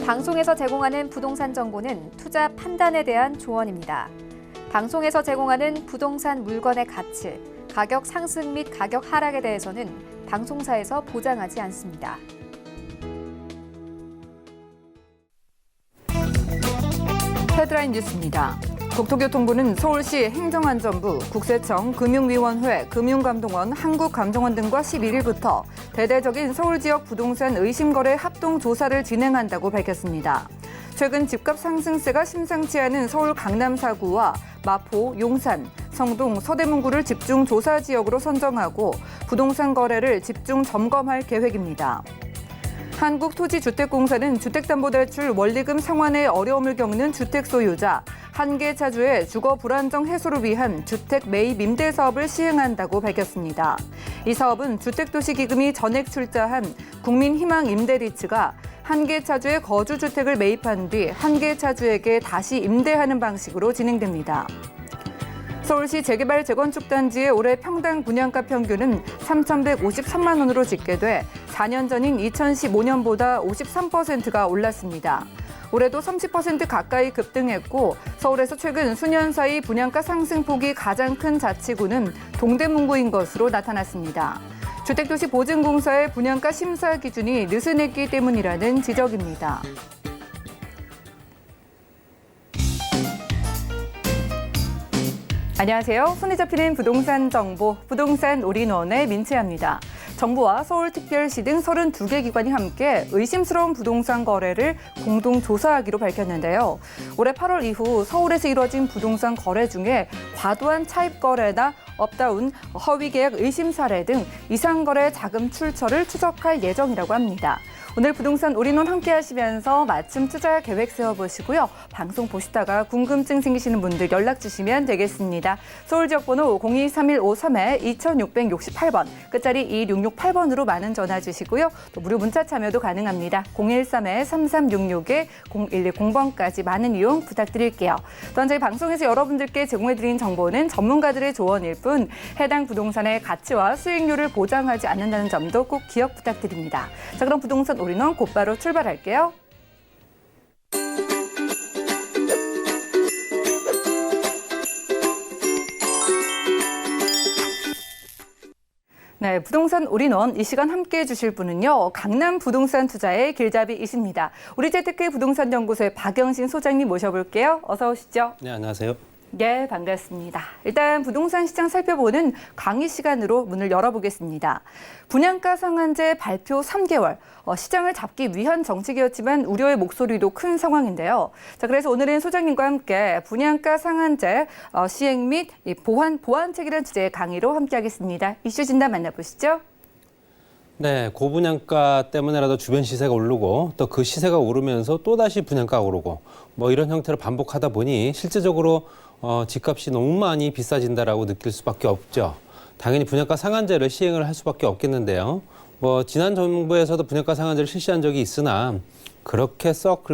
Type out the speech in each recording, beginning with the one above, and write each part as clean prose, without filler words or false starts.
방송에서 제공하는 부동산 정보는 투자 판단에 대한 조언입니다. 방송에서 제공하는 부동산 물건의 가치, 가격 상승 및 가격 하락에 대해서는 방송사에서 보장하지 않습니다. 헤드라인 뉴스입니다. 국토교통부는 서울시 행정안전부, 국세청, 금융위원회, 금융감독원, 한국감정원 등과 11일부터 대대적인 서울 지역 부동산 의심거래 합동조사를 진행한다고 밝혔습니다. 최근 집값 상승세가 심상치 않은 서울 강남 4구와 마포, 용산, 성동, 서대문구를 집중 조사 지역으로 선정하고 부동산 거래를 집중 점검할 계획입니다. 한국토지주택공사는 주택담보대출 원리금 상환에 어려움을 겪는 주택 소유자, 한개 차주의 주거 불안정 해소를 위한 주택 매입 임대 사업을 시행한다고 밝혔습니다. 이 사업은 주택도시기금이 전액 출자한 국민희망 임대리츠가 한개 차주의 거주주택을 매입한 뒤 한개 차주에게 다시 임대하는 방식으로 진행됩니다. 서울시 재개발 재건축 단지의 올해 평당 분양가 평균은 3,153만 원으로 집계돼 4년 전인 2015년보다 53%가 올랐습니다. 올해도 30% 가까이 급등했고 서울에서 최근 수년 사이 분양가 상승폭이 가장 큰 자치구는 동대문구인 것으로 나타났습니다. 주택도시보증공사의 분양가 심사 기준이 느슨했기 때문이라는 지적입니다. 안녕하세요. 손에 잡히는 부동산 정보, 부동산 올인원의 민채합니다. 정부와 서울특별시 등 32개 기관이 함께 의심스러운 부동산 거래를 공동 조사하기로 밝혔는데요. 올해 8월 이후 서울에서 이뤄진 부동산 거래 중에 과도한 차입 거래나 업다운, 허위 계약 의심 사례 등 이상 거래 자금 출처를 추적할 예정이라고 합니다. 오늘 부동산 올인원 함께 하시면서 맞춤 투자 계획 세워보시고요. 방송 보시다가 궁금증 생기시는 분들 연락 주시면 되겠습니다. 서울지역번호 023153-2668번, 끝자리 2668번으로 많은 전화 주시고요. 또 무료 문자 참여도 가능합니다. 013-3366-0110번까지 많은 이용 부탁드릴게요. 또한 저희 방송에서 여러분들께 제공해드린 정보는 전문가들의 조언일 뿐 해당 부동산의 가치와 수익률을 보장하지 않는다는 점도 꼭 기억 부탁드립니다. 자, 그럼 부동산 올인원 곧바로 출발할게요. 네, 부동산 올인원 이 시간 함께해 주실 분은요. 강남 부동산 투자의 길잡이이십니다. 우리재테크 부동산 연구소의 박영신 소장님 모셔볼게요. 어서 오시죠. 네, 안녕하세요. 네, 반갑습니다. 일단 부동산 시장 살펴보는 강의 시간으로 문을 열어보겠습니다. 분양가 상한제 발표 3개월, 시장을 잡기 위한 정책이었지만 우려의 목소리도 큰 상황인데요. 자, 그래서 오늘은 소장님과 함께 분양가 상한제 시행 및 보완책이라는 주제의 강의로 함께하겠습니다. 이슈 진단 만나보시죠. 네, 고분양가 때문에라도 주변 시세가 오르고 또 그 시세가 오르면서 또다시 분양가가 오르고 뭐 이런 형태로 반복하다 보니 실제적으로 집값이 너무 많이 비싸진다라고 느낄 수밖에 없죠. 당연히 분양가 상한제를 시행을 할 수밖에 없겠는데요. 뭐 지난 정부에서도 분양가 상한제를 실시한 적이 있으나 그렇게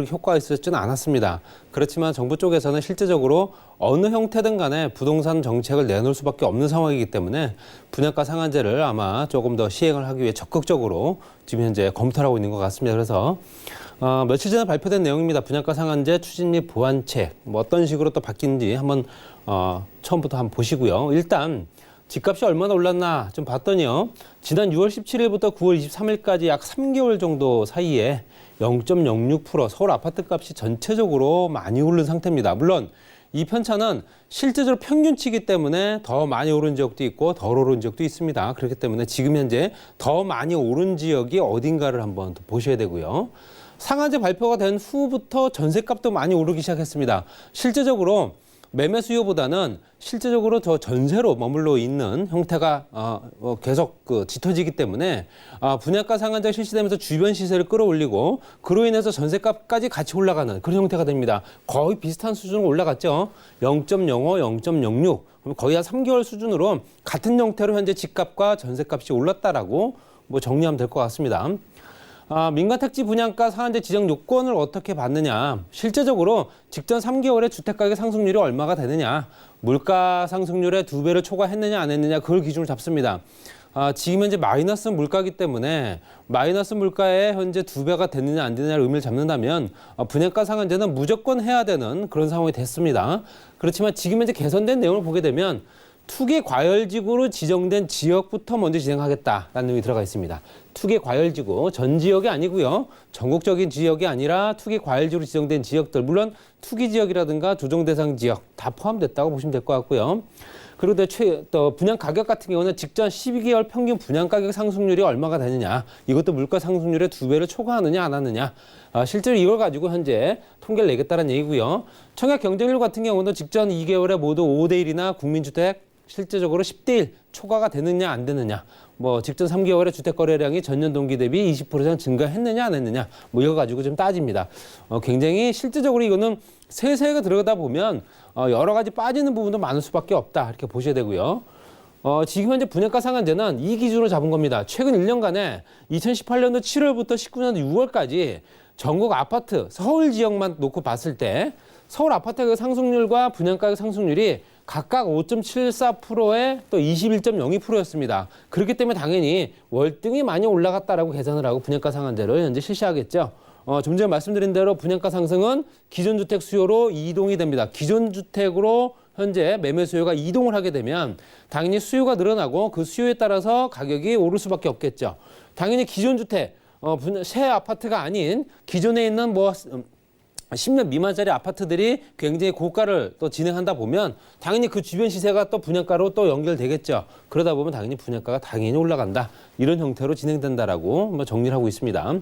효과가 있었지는 않았습니다. 그렇지만 정부 쪽에서는 실제적으로 어느 형태든 간에 부동산 정책을 내놓을 수밖에 없는 상황이기 때문에 분양가 상한제를 아마 조금 더 시행을 하기 위해 적극적으로 지금 현재 검토를 하고 있는 것 같습니다. 그래서 며칠 전에 발표된 내용입니다. 분양가 상한제 추진 및 보완책, 뭐 어떤 식으로 또 바뀌는지 한번 처음부터 한번 보시고요. 일단 집값이 얼마나 올랐나 좀 봤더니요. 지난 6월 17일부터 9월 23일까지 약 3개월 정도 사이에 0.06% 서울 아파트값이 전체적으로 많이 오른 상태입니다. 물론 이 편차는 실제적으로 평균치이기 때문에 더 많이 오른 지역도 있고 덜 오른 지역도 있습니다. 그렇기 때문에 지금 현재 더 많이 오른 지역이 어딘가를 한번 더 보셔야 되고요. 상한제 발표가 된 후부터 전셋값도 많이 오르기 시작했습니다. 실제적으로 매매 수요보다는 실제적으로 저 전세로 머물러 있는 형태가 계속 짙어지기 때문에 분양가 상한제가 실시되면서 주변 시세를 끌어올리고 그로 인해서 전세값까지 같이 올라가는 그런 형태가 됩니다. 거의 비슷한 수준으로 올라갔죠. 0.05, 0.06 거의 한 3개월 수준으로 같은 형태로 현재 집값과 전세값이 올랐다라고 뭐 정리하면 될 것 같습니다. 민간택지 분양가 상한제 지정 요건을 어떻게 받느냐. 실제적으로 직전 3개월의 주택가격 상승률이 얼마가 되느냐. 물가 상승률의 2배를 초과했느냐 안 했느냐 그걸 기준으로 잡습니다. 지금 현재 마이너스 물가이기 때문에 마이너스 물가에 현재 2배가 됐느냐 안 되느냐를 의미를 잡는다면 분양가 상한제는 무조건 해야 되는 그런 상황이 됐습니다. 그렇지만 지금 현재 개선된 내용을 보게 되면 투기 과열지구로 지정된 지역부터 먼저 진행하겠다라는 내용이 들어가 있습니다. 투기 과열지구, 전 지역이 아니고요. 전국적인 지역이 아니라 투기 과열지구로 지정된 지역들, 물론 투기 지역이라든가 조정 대상 지역 다 포함됐다고 보시면 될 것 같고요. 그리고 또 분양 가격 같은 경우는 직전 12개월 평균 분양 가격 상승률이 얼마가 되느냐, 이것도 물가 상승률의 2배를 초과하느냐 안 하느냐, 실제로 이걸 가지고 현재 통계를 내겠다는 얘기고요. 청약 경쟁률 같은 경우는 직전 2개월에 모두 5대1이나 국민주택 실제적으로 10대1 초과가 되느냐 안 되느냐, 뭐 직전 3개월에 주택 거래량이 전년 동기 대비 20% 이상 증가했느냐 안 했느냐, 뭐 이거 가지고 좀 따집니다. 굉장히 실제적으로 이거는 세세하게 들어가다 보면 여러 가지 빠지는 부분도 많을 수밖에 없다, 이렇게 보셔야 되고요. 지금 현재 분양가 상한제는 이 기준으로 잡은 겁니다. 최근 1년간에 2018년도 7월부터 19년도 6월까지 전국 아파트 서울 지역만 놓고 봤을 때 서울 아파트 가격 상승률과 분양가격 상승률이 각각 5.74%에 또 21.02%였습니다. 그렇기 때문에 당연히 월등히 많이 올라갔다라고 계산을 하고 분양가 상한제를 현재 실시하겠죠. 좀 전에 말씀드린 대로 분양가 상승은 기존 주택 수요로 이동이 됩니다. 기존 주택으로 현재 매매 수요가 이동을 하게 되면 당연히 수요가 늘어나고 그 수요에 따라서 가격이 오를 수밖에 없겠죠. 당연히 기존 주택, 새 아파트가 아닌 기존에 있는 10년 미만짜리 아파트들이 굉장히 고가를 또 진행한다 보면 당연히 그 주변 시세가 또 분양가로 또 연결되겠죠. 그러다 보면 당연히 분양가가 당연히 올라간다. 이런 형태로 진행된다라고 정리를 하고 있습니다.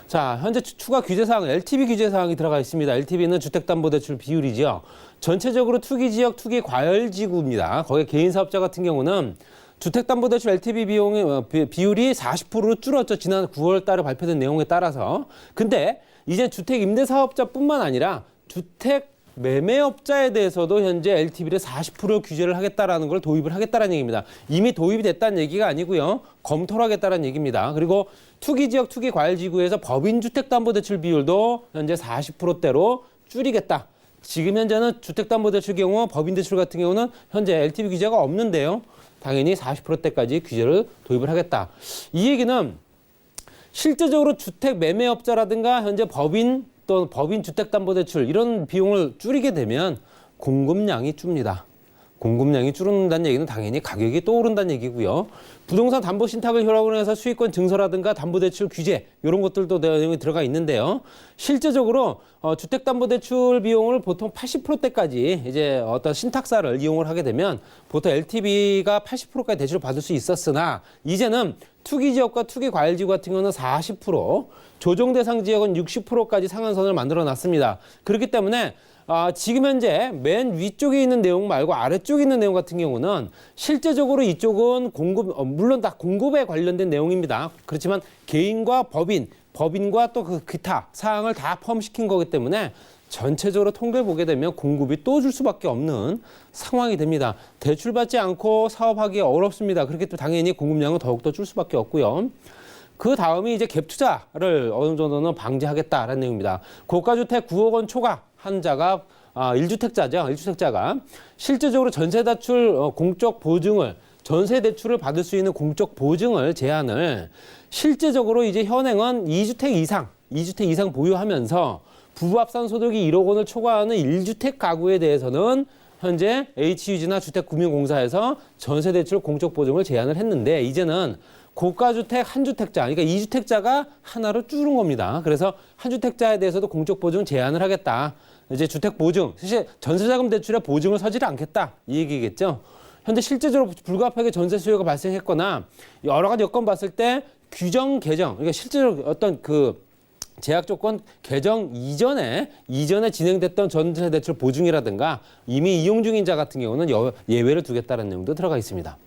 자, 현재 추가 규제사항, LTV 규제사항이 들어가 있습니다. LTV는 주택담보대출 비율이죠. 전체적으로 투기지역, 투기과열지구입니다. 거기에 개인사업자 같은 경우는 주택담보대출 LTV 비율이 40%로 줄었죠. 지난 9월 달에 발표된 내용에 따라서. 근데 이제 주택임대사업자뿐만 아니라 주택 매매업자에 대해서도 현재 LTV를 40% 규제를 하겠다라는 걸 도입을 하겠다는 얘기입니다. 이미 도입이 됐다는 얘기가 아니고요. 검토를 하겠다는 얘기입니다. 그리고 투기지역, 투기과열지구에서 법인주택담보대출 비율도 현재 40%대로 줄이겠다. 지금 현재는 주택담보대출 경우, 법인대출 같은 경우는 현재 LTV 규제가 없는데요. 당연히 40%대까지 규제를 도입을 하겠다. 이 얘기는 실제적으로 주택 매매업자라든가 현재 법인 또 법인 주택담보대출 이런 비용을 줄이게 되면 공급량이 줍니다. 공급량이 줄어든다는 얘기는 당연히 가격이 또 오른다는 얘기고요. 부동산 담보 신탁을 효력으로 해서 수익권 증설라든가 담보대출 규제 이런 것들도 내용이 들어가 있는데요. 실제적으로 주택담보대출 비용을 보통 80%대까지 이제 어떤 신탁사를 이용을 하게 되면 보통 LTV가 80%까지 대출을 받을 수 있었으나 이제는 투기지역과 투기과열지구 같은 경우는 40%, 조정대상 지역은 60%까지 상한선을 만들어 놨습니다. 그렇기 때문에 지금 현재 맨 위쪽에 있는 내용 말고 아래쪽에 있는 내용 같은 경우는 실제적으로 이쪽은 물론 다 공급에 관련된 내용입니다. 그렇지만 개인과 법인과 또 그 기타 사항을 다 포함시킨 거기 때문에 전체적으로 통계를 보게 되면 공급이 또 줄 수밖에 없는 상황이 됩니다. 대출받지 않고 사업하기 어렵습니다. 그렇기 때문에 당연히 공급량은 더욱더 줄 수밖에 없고요. 그 다음이 이제 갭 투자를 어느 정도는 방지하겠다라는 내용입니다. 고가주택 9억 원 초과 한자가 1주택자죠. 1주택자가 실제적으로 전세대출 공적 보증을 전세 대출을 받을 수 있는 공적 보증을 제한을 실제적으로 이제 현행은 2주택 이상 보유하면서 부합산 소득이 1억 원을 초과하는 1주택 가구에 대해서는 현재 HUG나 주택금융공사에서 전세대출 공적 보증을 제한을 했는데 이제는 고가주택 한주택자, 그러니까 2주택자가 하나로 줄은 겁니다. 그래서 한주택자에 대해서도 공적 보증 제한을 하겠다. 이제 주택 보증, 사실 전세자금 대출에 보증을 서지를 않겠다. 이 얘기겠죠. 현재 실제적으로 불가피하게 전세 수요가 발생했거나 여러 가지 여건 봤을 때 규정 개정, 그러니까 실제로 어떤 그 제약 조건 개정 이전에 진행됐던 전세 대출 보증이라든가 이미 이용 중인 자 같은 경우는 예외를 두겠다는 내용도 들어가 있습니다.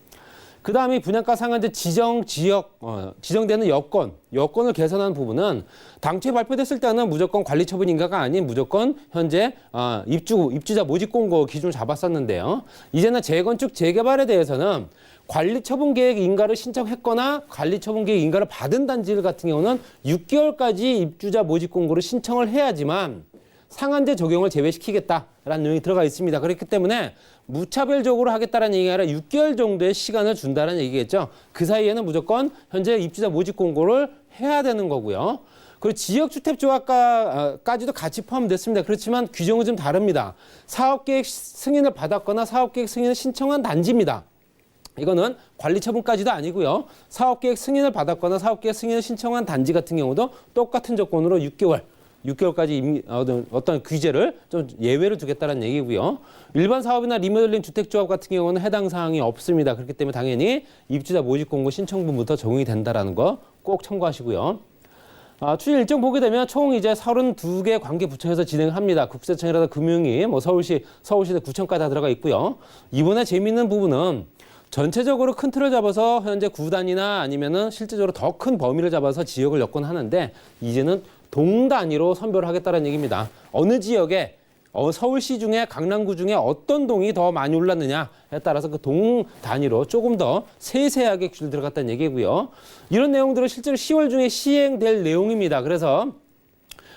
그 다음에 분양가 상한제 지정되는 여건을 개선하는 부분은 당초에 발표됐을 때는 무조건 관리처분 인가가 아닌 무조건 현재 입주자 모집 공고 기준을 잡았었는데요. 이제는 재건축 재개발에 대해서는 관리처분 계획 인가를 신청했거나 관리처분 계획 인가를 받은 단지들 같은 경우는 6개월까지 입주자 모집 공고를 신청을 해야지만 상한제 적용을 제외시키겠다라는 내용이 들어가 있습니다. 그렇기 때문에 무차별적으로 하겠다는 얘기가 아니라 6개월 정도의 시간을 준다는 얘기겠죠. 그 사이에는 무조건 현재 입주자 모집 공고를 해야 되는 거고요. 그리고 지역주택조합까지도 같이 포함됐습니다. 그렇지만 규정은 좀 다릅니다. 사업계획 승인을 받았거나 사업계획 승인을 신청한 단지입니다. 이거는 관리처분까지도 아니고요. 사업계획 승인을 받았거나 사업계획 승인을 신청한 단지 같은 경우도 똑같은 조건으로 6개월까지 어떤 규제를 좀 예외를 두겠다는 얘기고요. 일반 사업이나 리모델링 주택조합 같은 경우는 해당 사항이 없습니다. 그렇기 때문에 당연히 입주자 모집 공고 신청분부터 적용이 된다는 거 꼭 참고하시고요. 추진 일정 보게 되면 총 이제 32개 관계부처에서 진행합니다. 국세청이라든가 금융위, 서울시대 구청까지 다 들어가 있고요. 이번에 재미있는 부분은 전체적으로 큰 틀을 잡아서 현재 구단이나 아니면은 실제적으로 더 큰 범위를 잡아서 지역을 엮곤하는데 이제는 동 단위로 선별을 하겠다는 얘기입니다. 어느 지역에 서울시 중에 강남구 중에 어떤 동이 더 많이 올랐느냐에 따라서 그 동 단위로 조금 더 세세하게 규정이 들어갔다는 얘기고요. 이런 내용들은 실제로 10월 중에 시행될 내용입니다. 그래서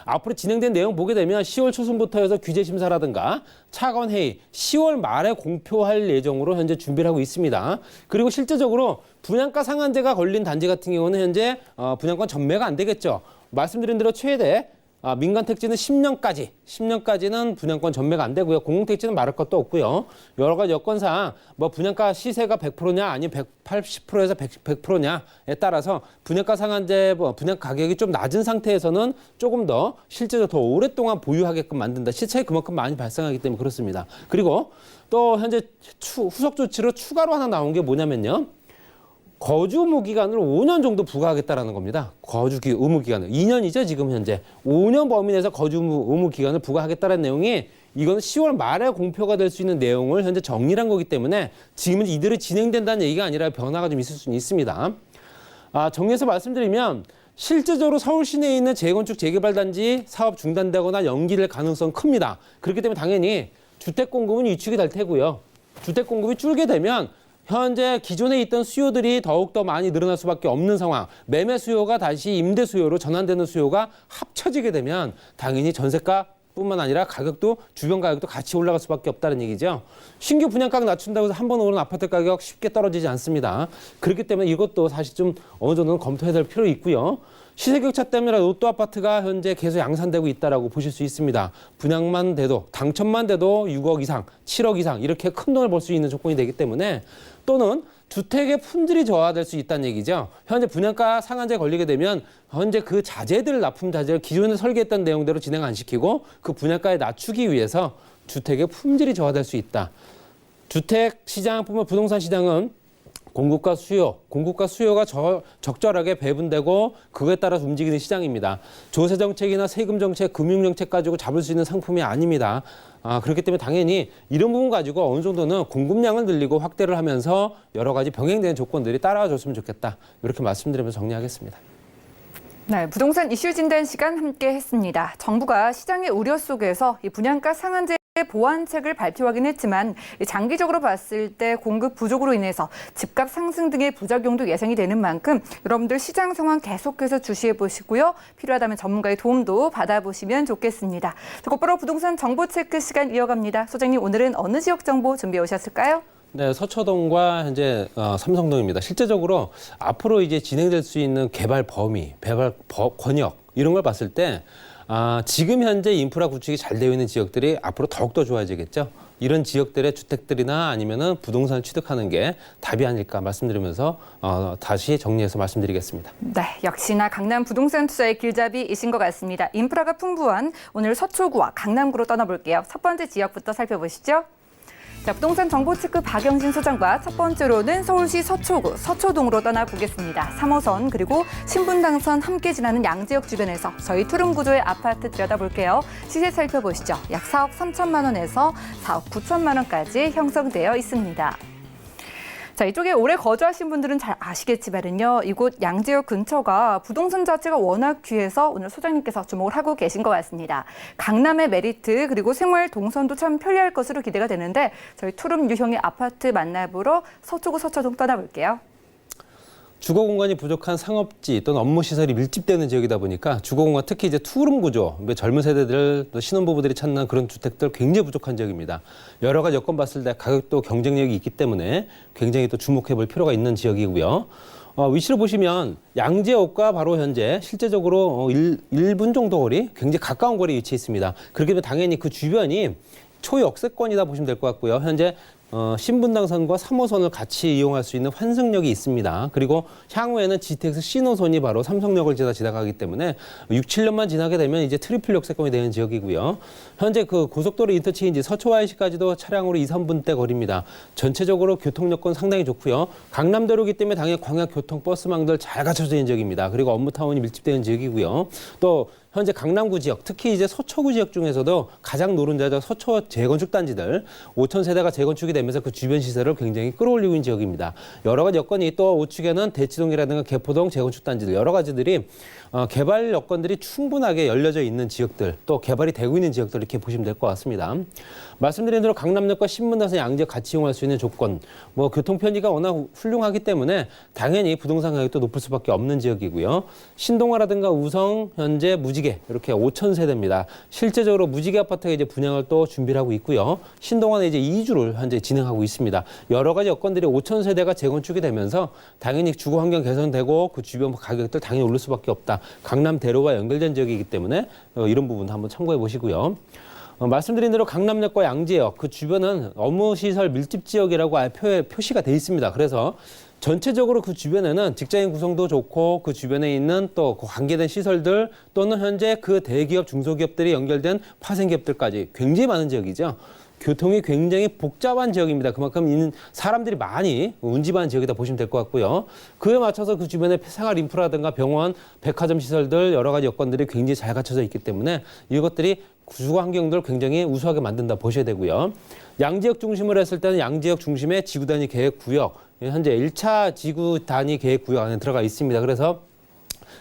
앞으로 진행된 내용 보게 되면 10월 초순부터 해서 규제심사라든가 차관회의 10월 말에 공표할 예정으로 현재 준비를 하고 있습니다. 그리고 실제적으로 분양가 상한제가 걸린 단지 같은 경우는 현재 분양권 전매가 안 되겠죠. 말씀드린 대로 최대 민간 택지는 10년까지는 분양권 전매가 안 되고요. 공공 택지는 말할 것도 없고요. 여러 가지 여건상 뭐 분양가 시세가 100%냐 아니면 180%에서 100%냐에 따라서 분양가 상한제 분양 가격이 좀 낮은 상태에서는 조금 더 실제로 더 오랫동안 보유하게끔 만든다. 시차이 그만큼 많이 발생하기 때문에 그렇습니다. 그리고 또 현재 후속 조치로 추가로 하나 나온 게 뭐냐면요. 거주 의무 기간을 5년 정도 부과하겠다라는 겁니다. 의무 기간을 2년이죠 지금 현재 5년 범위 내에서 거주 의무 기간을 부과하겠다는 내용이 이건 10월 말에 공표가 될 수 있는 내용을 현재 정리한 거기 때문에 지금은 이대로 진행된다는 얘기가 아니라 변화가 좀 있을 수는 있습니다. 정리해서 말씀드리면 실제적으로 서울 시내에 있는 재건축 재개발 단지 사업 중단되거나 연기될 가능성 큽니다. 그렇기 때문에 당연히 주택 공급은 위축이 될 테고요. 주택 공급이 줄게 되면 현재 기존에 있던 수요들이 더욱더 많이 늘어날 수밖에 없는 상황. 매매 수요가 다시 임대 수요로 전환되는 수요가 합쳐지게 되면 당연히 전세가뿐만 아니라 가격도 주변 가격도 같이 올라갈 수밖에 없다는 얘기죠. 신규 분양가격 낮춘다고 해서 한 번 오른 아파트 가격 쉽게 떨어지지 않습니다. 그렇기 때문에 이것도 사실 좀 어느 정도는 검토해야 될 필요 있고요. 시세격차 때문에 로또 아파트가 현재 계속 양산되고 있다라고 보실 수 있습니다. 분양만 돼도 당첨만 돼도 6억 이상, 7억 이상 이렇게 큰 돈을 벌 수 있는 조건이 되기 때문에 또는 주택의 품질이 저하될 수 있다는 얘기죠. 현재 분양가 상한제에 걸리게 되면 현재 그 자재들 납품 자재를 기존에 설계했던 내용대로 진행 안 시키고 그 분양가에 낮추기 위해서 주택의 품질이 저하될 수 있다. 주택 시장뿐만 부동산 시장은 공급과 수요가 적절하게 배분되고 그거에 따라서 움직이는 시장입니다. 조세 정책이나 세금 정책, 금융 정책 가지고 잡을 수 있는 상품이 아닙니다. 그렇기 때문에 당연히 이런 부분 가지고 어느 정도는 공급량을 늘리고 확대를 하면서 여러 가지 병행되는 조건들이 따라와 줬으면 좋겠다. 이렇게 말씀드리면서 정리하겠습니다. 네, 부동산 이슈 진단 시간 함께 했습니다. 정부가 시장의 우려 속에서 이 분양가 상한제 보완책을 발표하긴 했지만 장기적으로 봤을 때 공급 부족으로 인해서 집값 상승 등의 부작용도 예상이 되는 만큼 여러분들 시장 상황 계속해서 주시해 보시고요. 필요하다면 전문가의 도움도 받아보시면 좋겠습니다. 곧바로 부동산 정보 체크 시간 이어갑니다. 소장님, 오늘은 어느 지역 정보 준비해 오셨을까요? 네, 서초동과 현재 삼성동입니다. 실제적으로 앞으로 이제 진행될 수 있는 개발 범위, 개발 권역 이런 걸 봤을 때 지금 현재 인프라 구축이 잘 되어 있는 지역들이 앞으로 더욱더 좋아지겠죠. 이런 지역들의 주택들이나 아니면은 부동산을 취득하는 게 답이 아닐까 말씀드리면서 다시 정리해서 말씀드리겠습니다. 네, 역시나 강남 부동산 투자의 길잡이이신 것 같습니다. 인프라가 풍부한 오늘 서초구와 강남구로 떠나볼게요. 첫 번째 지역부터 살펴보시죠. 자, 부동산 정보 체크 박영진 소장과 첫 번째로는 서울시 서초구, 서초동으로 떠나보겠습니다. 3호선 그리고 신분당선 함께 지나는 양재역 주변에서 저희 투룸 구조의 아파트 들여다볼게요. 시세 살펴보시죠. 약 4억 3천만 원에서 4억 9천만 원까지 형성되어 있습니다. 자, 이쪽에 오래 거주하신 분들은 잘 아시겠지만요. 이곳 양재역 근처가 부동산 자체가 워낙 귀해서 오늘 소장님께서 주목을 하고 계신 것 같습니다. 강남의 메리트 그리고 생활 동선도 참 편리할 것으로 기대가 되는데 저희 투룸 유형의 아파트 만나보러 서초구 서초동 떠나볼게요. 주거 공간이 부족한 상업지 또는 업무 시설이 밀집되는 지역이다 보니까 주거 공간 특히 이제 투룸 구조, 젊은 세대들 또 신혼부부들이 찾는 그런 주택들 굉장히 부족한 지역입니다. 여러 가지 여건 봤을 때 가격도 경쟁력이 있기 때문에 굉장히 또 주목해 볼 필요가 있는 지역이고요. 위치를 보시면 양재역과 바로 현재 실제적으로 1분 정도 거리, 굉장히 가까운 거리에 위치해 있습니다. 그렇기 때문에 당연히 그 주변이 초역세권이다 보시면 될 것 같고요. 현재 신분당선과 3호선을 같이 이용할 수 있는 환승역이 있습니다. 그리고 향후에는 GTX 신호선이 바로 삼성역을 지나가기 때문에 6, 7년만 지나게 되면 이제 트리플 역세권이 되는 지역이고요. 현재 그 고속도로 인터체인지 서초YC까지도 차량으로 2, 3분대 거리입니다. 전체적으로 교통 여건 상당히 좋고요. 강남도로기 때문에 당연히 광역교통버스망들 잘 갖춰져 있는 지역입니다. 그리고 업무타운이 밀집되는 지역이고요. 또 현재 강남구 지역, 특히 이제 서초구 지역 중에서도 가장 노른자죠. 서초 재건축 단지들 5,000세대가 재건축이 되면서 그 주변 시설을 굉장히 끌어올리고 있는 지역입니다. 여러 가지 여건이 또 우측에는 대치동이라든가 개포동 재건축 단지들 여러 가지들이 개발 여건들이 충분하게 열려져 있는 지역들, 또 개발이 되고 있는 지역들 이렇게 보시면 될 것 같습니다. 말씀드린 대로 강남역과 신분당선 양지역 같이 이용할 수 있는 조건, 교통 편의가 워낙 훌륭하기 때문에 당연히 부동산 가격도 높을 수밖에 없는 지역이고요. 신동아라든가 우성, 현재 무지개 이렇게 5,000세대입니다. 실제적으로 무지개 아파트가 이제 분양을 또 준비를 하고 있고요. 신동아는 이제 2주를 현재 진행하고 있습니다. 여러 가지 여건들이 5,000세대가 재건축이 되면서 당연히 주거 환경 개선되고 그 주변 가격들 당연히 오를 수밖에 없다. 강남 대로와 연결된 지역이기 때문에 이런 부분도 한번 참고해 보시고요. 말씀드린 대로 강남역과 양재역 그 주변은 업무시설 밀집 지역이라고 표시가 돼 있습니다. 그래서 전체적으로 그 주변에는 직장인 구성도 좋고 그 주변에 있는 또 그 관계된 시설들 또는 현재 그 대기업, 중소기업들이 연결된 파생기업들까지 굉장히 많은 지역이죠. 교통이 굉장히 복잡한 지역입니다. 그만큼 사람들이 많이 운집하는 지역이다 보시면 될 것 같고요. 그에 맞춰서 그 주변에 생활 인프라든가 병원, 백화점 시설들 여러 가지 여건들이 굉장히 잘 갖춰져 있기 때문에 이것들이 주거 환경들을 굉장히 우수하게 만든다 보셔야 되고요. 양지역 중심으로 했을 때는 양지역 중심의 지구 단위 계획 구역, 현재 1차 지구 단위 계획 구역 안에 들어가 있습니다. 그래서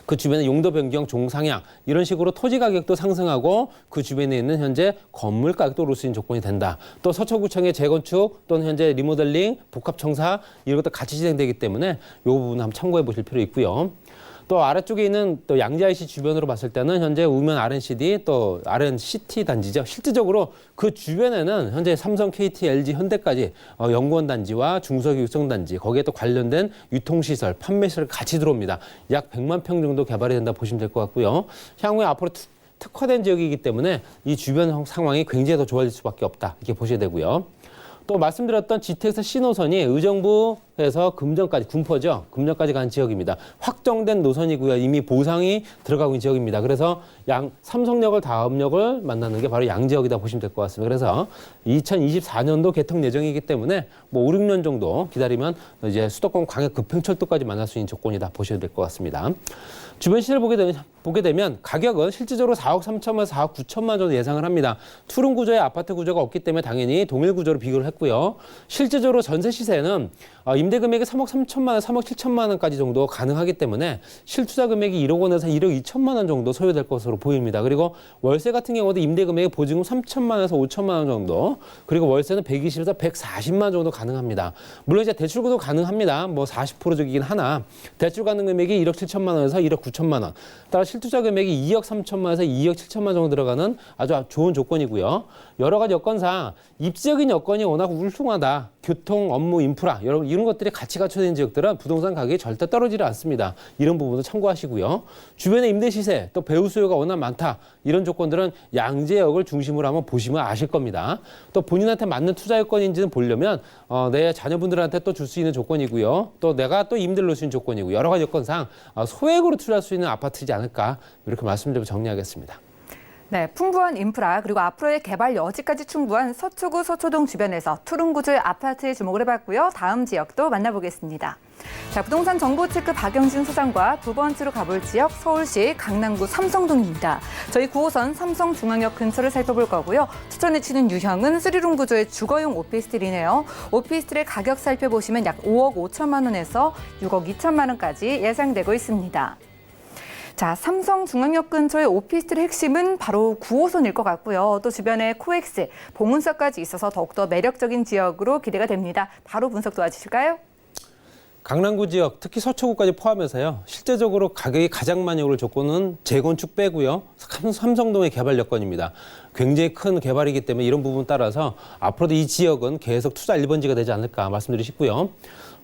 그 주변에 용도 변경, 종상향 이런 식으로 토지 가격도 상승하고 그 주변에 있는 현재 건물 가격도 오를 수 있는 조건이 된다. 또 서초구청의 재건축 또는 현재 리모델링, 복합청사 이런 것도 같이 진행되기 때문에 이 부분 한번 참고해 보실 필요 있고요. 또 아래쪽에 있는 또 양재IC 주변으로 봤을 때는 현재 우면 RNCD 또 RNCT 단지죠. 실질적으로 그 주변에는 현재 삼성, KT, LG, 현대까지 연구원 단지와 중소기업 육성 단지 거기에 또 관련된 유통시설, 판매시설 같이 들어옵니다. 약 100만 평 정도 개발이 된다 보시면 될 것 같고요. 향후에 앞으로 특화된 지역이기 때문에 이 주변 상황이 굉장히 더 좋아질 수밖에 없다. 이렇게 보셔야 되고요. 또 말씀드렸던 GTX 신호선이 의정부에서 금정까지, 군포죠. 금정까지 가는 지역입니다. 확정된 노선이고요. 이미 보상이 들어가고 있는 지역입니다. 그래서 삼성역을 다음 역을 만나는 게 바로 양재역이다 보시면 될 것 같습니다. 그래서 2024년도 개통 예정이기 때문에 5, 6년 정도 기다리면 이제 수도권 광역 급행철도까지 만날 수 있는 조건이다 보셔야 될 것 같습니다. 주변 시세를 보게 되면 가격은 실질적으로 4억 3천만, 4억 9천만 정도 예상을 합니다. 투룸 구조의 아파트 구조가 없기 때문에 당연히 동일 구조로 비교를 했고요. 실제적으로 전세 시세는 임대 금액이 3억 3천만 원, 3억 7천만 원까지 정도 가능하기 때문에 실투자 금액이 1억 원에서 1억 2천만 원 정도 소요될 것으로 보입니다. 그리고 월세 같은 경우도 임대 금액이 보증금 3천만 원에서 5천만 원 정도, 그리고 월세는 120에서 140만 원 정도 가능합니다. 물론 이제 대출구도 가능합니다. 40%적이긴 하나 대출 가능 금액이 1억 7천만 원에서 1억 9천만 원. 따라 실투자 금액이 2억 3천만 원에서 2억 7천만 원 정도 들어가는 아주 좋은 조건이고요. 여러 가지 여건상 입지적인 여건이 워낙 훌륭하다. 교통, 업무, 인프라 이런 것들이 같이 갖춰져 있는 지역들은 부동산 가격이 절대 떨어지지 않습니다. 이런 부분도 참고하시고요. 주변에 임대 시세 또 배우 수요가 워낙 많다. 이런 조건들은 양재역을 중심으로 한번 보시면 아실 겁니다. 또 본인한테 맞는 투자 여건인지는 보려면 내 자녀분들한테 또 줄 수 있는 조건이고요. 또 내가 또 임대를 놓을 수 있는 조건이고 여러 가지 여건상 소액으로 투자할 수 있는 아파트이지 않을까 이렇게 말씀드리고 정리하겠습니다. 네, 풍부한 인프라 그리고 앞으로의 개발 여지까지 충분한 서초구 서초동 주변에서 투룸 구조의 아파트에 주목을 해봤고요. 다음 지역도 만나보겠습니다. 자, 부동산 정보체크 박영진 소장과 두 번째로 가볼 지역 서울시 강남구 삼성동입니다. 저희 9호선 삼성중앙역 근처를 살펴볼 거고요. 추천해주는 유형은 3룸 구조의 주거용 오피스텔이네요. 오피스텔의 가격 살펴보시면 약 5억 5천만 원에서 6억 2천만 원까지 예상되고 있습니다. 자, 삼성중앙역 근처의 오피스텔의 핵심은 바로 9호선일 것 같고요. 또 주변에 코엑스, 봉은서까지 있어서 더욱더 매력적인 지역으로 기대가 됩니다. 바로 분석 도와주실까요? 강남구 지역, 특히 서초구까지 포함해서요. 실제적으로 가격이 가장 많이 오를 조건은 재건축 빼고요. 삼성동의 개발 여건입니다. 굉장히 큰 개발이기 때문에 이런 부분 따라서 앞으로도 이 지역은 계속 투자 1번지가 되지 않을까 말씀드리고 싶고요.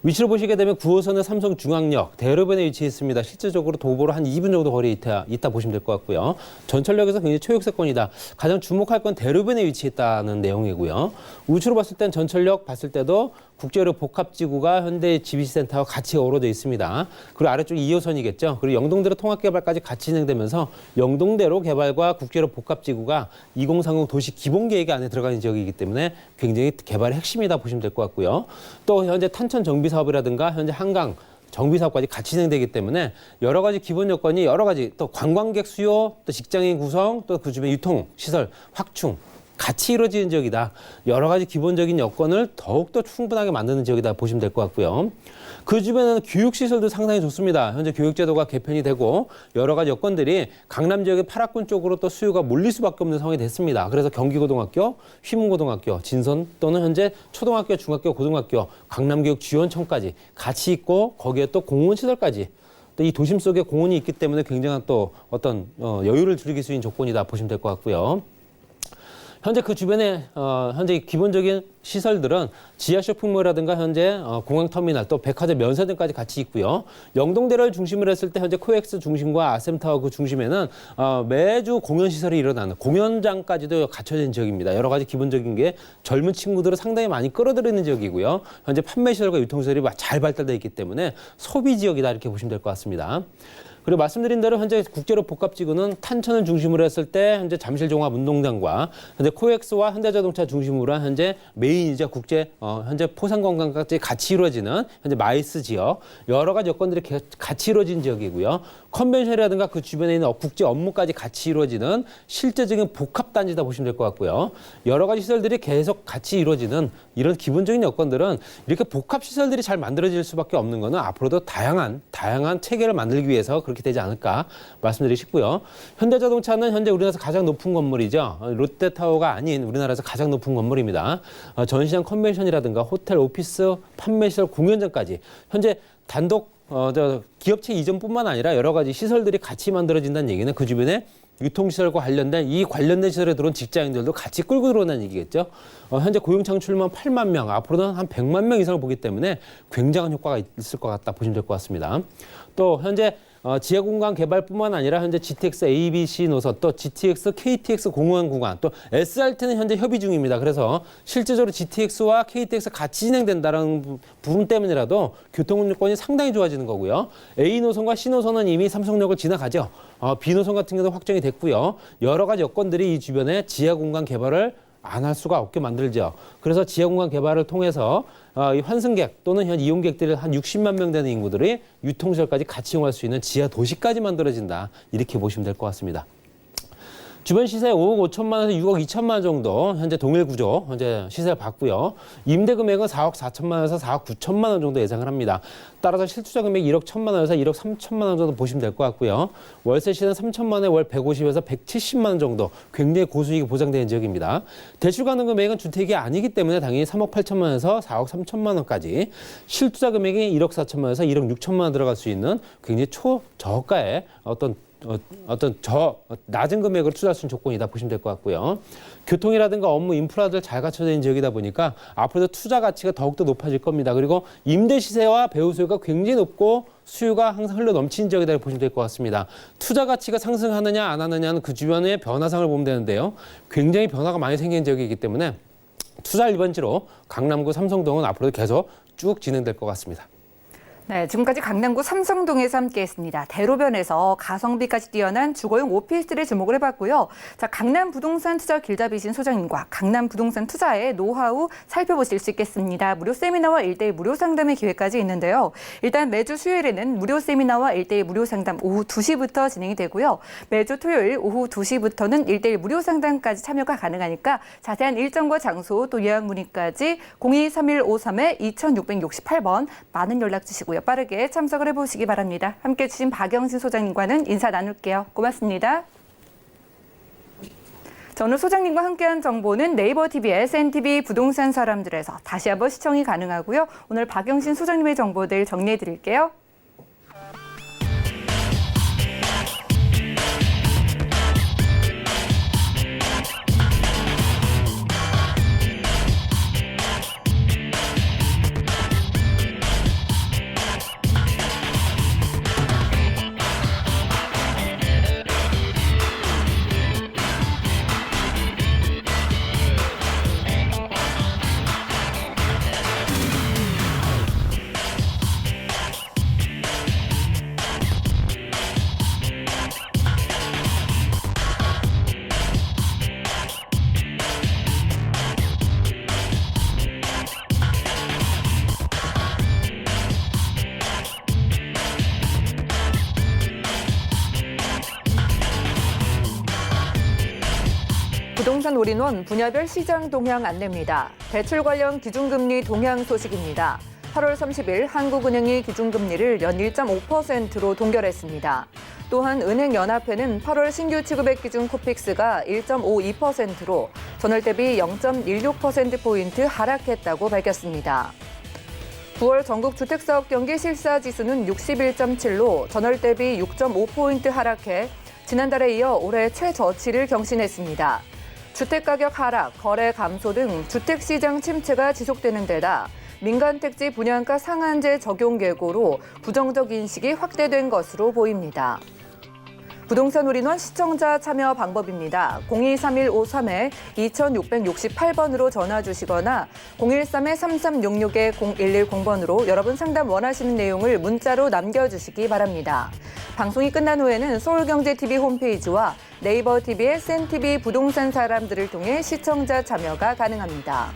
위치를 보시게 되면 9호선의 삼성중앙역, 대로변에 위치해 있습니다. 실제적으로 도보로 한 2분 정도 거리에 있다 보시면 될 것 같고요. 전철역에서 굉장히 초역세권이다. 가장 주목할 건 대로변에 위치했다는 내용이고요. 우측으로 봤을 땐 전철역 봤을 때도 국제의료 복합지구가 현대 GBC센터와 같이 어우러져 있습니다. 그리고 아래쪽 2호선이겠죠. 그리고 영동대로 통합개발까지 같이 진행되면서 영동대로 개발과 국제의료 복합지구가 2030 도시 기본계획 안에 들어가는 지역이기 때문에 굉장히 개발의 핵심이다 보시면 될 것 같고요. 또 현재 탄천 정비 사업이라든가 현재 한강 정비 사업까지 같이 진행되기 때문에 여러 가지 기본 여건이 여러 가지 또 관광객 수요, 또 직장인 구성, 또 그 주변 유통 시설 확충 같이 이루어지는 지역이다. 여러 가지 기본적인 여건을 더욱더 충분하게 만드는 지역이다 보시면 될 것 같고요. 그 주변에는 교육시설도 상당히 좋습니다. 현재 교육제도가 개편이 되고 여러 가지 여건들이 강남 지역의 8학군 쪽으로 또 수요가 몰릴 수밖에 없는 상황이 됐습니다. 그래서 경기고등학교, 휘문고등학교, 진선 또는 현재 초등학교, 중학교, 고등학교, 강남교육지원청까지 같이 있고 거기에 또 공원시설까지 또 이 도심 속에 공원이 있기 때문에 굉장한 또 어떤 여유를 즐길 수 있는 조건이다 보시면 될 것 같고요. 현재 그 주변에 현재 기본적인 시설들은 지하 쇼핑몰이라든가 현재 공항터미널 또 백화점 면세점까지 같이 있고요. 영동대를 중심으로 했을 때 현재 코엑스 중심과 아셈타워 그 중심에는 매주 공연 시설이 일어나는 공연장까지도 갖춰진 지역입니다. 여러 가지 기본적인 게 젊은 친구들을 상당히 많이 끌어들이는 지역이고요. 현재 판매 시설과 유통 시설이 잘 발달되어 있기 때문에 소비 지역이다 이렇게 보시면 될 것 같습니다. 그리고 말씀드린 대로 현재 국제로 복합지구는 탄천을 중심으로 했을 때 현재 잠실종합운동장과 현재 코엑스와 현대자동차 중심으로 한 현재 메인이자 국제 현재 포상관광까지 같이 이루어지는 현재 마이스 지역 여러 가지 여건들이 같이 이루어진 지역이고요. 컨벤션이라든가 그 주변에 있는 국제 업무까지 같이 이루어지는 실제적인 복합단지다 보시면 될 것 같고요. 여러 가지 시설들이 계속 같이 이루어지는 이런 기본적인 여건들은 이렇게 복합 시설들이 잘 만들어질 수밖에 없는 거는 앞으로도 다양한 체계를 만들기 위해서 그렇게 되지 않을까 말씀드리고 싶고요. 현대자동차는 현재 우리나라에서 가장 높은 건물이죠. 롯데타워가 아닌 우리나라에서 가장 높은 건물입니다. 전시장 컨벤션이라든가 호텔, 오피스, 판매시설, 공연장까지 현재 단독 기업체 이전뿐만 아니라 여러 가지 시설들이 같이 만들어진다는 얘기는 그 주변에 유통시설과 관련된 시설에 들어온 직장인들도 같이 끌고 들어온다는 얘기겠죠. 현재 고용 창출만 8만 명, 앞으로는 한 100만 명 이상을 보기 때문에 굉장한 효과가 있을 것 같다 보시면 될 것 같습니다. 또 현재 지하공간 개발뿐만 아니라 현재 GTX ABC 노선, 또 GTX, KTX 공원 구간, 또 SRT는 현재 협의 중입니다. 그래서 실제적으로 GTX와 KTX 같이 진행된다는 부분 때문이라도 교통 여건이 상당히 좋아지는 거고요. A 노선과 C 노선은 이미 삼성역을 지나가죠. B 노선 같은 경우도 확정이 됐고요. 여러 가지 여건들이 이 주변에 지하공간 개발을 안 할 수가 없게 만들죠. 그래서 지하공간 개발을 통해서 이 환승객 또는 현 이용객들이 한 60만 명 되는 인구들이 유통시설까지 같이 이용할 수 있는 지하 도시까지 만들어진다. 이렇게 보시면 될 것 같습니다. 주변 시세 5억 5천만 원에서 6억 2천만 원 정도 현재 동일 구조 현재 시세를 받고요. 임대 금액은 4억 4천만 원에서 4억 9천만 원 정도 예상을 합니다. 따라서 실투자 금액 1억 1천만 원에서 1억 3천만 원 정도 보시면 될 것 같고요. 월세 시세는 3천만 원에 월 150에서 170만 원 정도 굉장히 고수익이 보장되는 지역입니다. 대출 가능 금액은 주택이 아니기 때문에 당연히 3억 8천만 원에서 4억 3천만 원까지 실투자 금액이 1억 4천만 원에서 1억 6천만 원 들어갈 수 있는 굉장히 초저가의 낮은 금액으로 투자할 수 있는 조건이다 보시면 될 것 같고요. 교통이라든가 업무 인프라들 잘 갖춰져 있는 지역이다 보니까 앞으로도 투자 가치가 더욱더 높아질 겁니다. 그리고 임대 시세와 배우 수요가 굉장히 높고 수요가 항상 흘러 넘치는 지역이다 보시면 될 것 같습니다. 투자 가치가 상승하느냐 안 하느냐는 그 주변의 변화상을 보면 되는데요. 굉장히 변화가 많이 생기는 지역이기 때문에 투자 1번지로 강남구 삼성동은 앞으로도 계속 쭉 진행될 것 같습니다. 네, 지금까지 강남구 삼성동에서 함께했습니다. 대로변에서 가성비까지 뛰어난 주거용 오피스텔에 주목을 해봤고요. 자, 강남 부동산 투자 길잡이신 소장님과 강남 부동산 투자의 노하우 살펴보실 수 있겠습니다. 무료 세미나와 1대1 무료 상담의 기회까지 있는데요. 일단 매주 수요일에는 무료 세미나와 1대1 무료 상담 오후 2시부터 진행이 되고요. 매주 토요일 오후 2시부터는 1대1 무료 상담까지 참여가 가능하니까 자세한 일정과 장소 또 예약 문의까지 023153-2668번 많은 연락 주시고요. 빠르게 참석을 해보시기 바랍니다. 함께해 주신 박영신 소장님과는 인사 나눌게요. 고맙습니다. 자, 오늘 소장님과 함께한 정보는 네이버 TV, SNTV 부동산 사람들에서 다시 한번 시청이 가능하고요. 오늘 박영신 소장님의 정보들 정리해 드릴게요. 부동산 올인원 분야별 시장 동향 안내입니다. 대출 관련 기준금리 동향 소식입니다. 8월 30일 한국은행이 기준금리를 연 1.5%로 동결했습니다. 또한 은행연합회는 8월 신규 취급액 기준 코픽스가 1.52%로 전월 대비 0.16%포인트 하락했다고 밝혔습니다. 9월 전국 주택사업 경기 실사지수는 61.7로 전월 대비 6.5포인트 하락해 지난달에 이어 올해 최저치를 경신했습니다. 주택가격 하락, 거래 감소 등 주택시장 침체가 지속되는 데다 민간택지 분양가 상한제 적용 계고로 부정적 인식이 확대된 것으로 보입니다. 부동산 올인원 시청자 참여 방법입니다. 023153-2668번으로 전화 주시거나 013-3366-0110번으로 여러분 상담 원하시는 내용을 문자로 남겨주시기 바랍니다. 방송이 끝난 후에는 서울경제TV 홈페이지와 네이버 TV의 SNTV 부동산 사람들을 통해 시청자 참여가 가능합니다.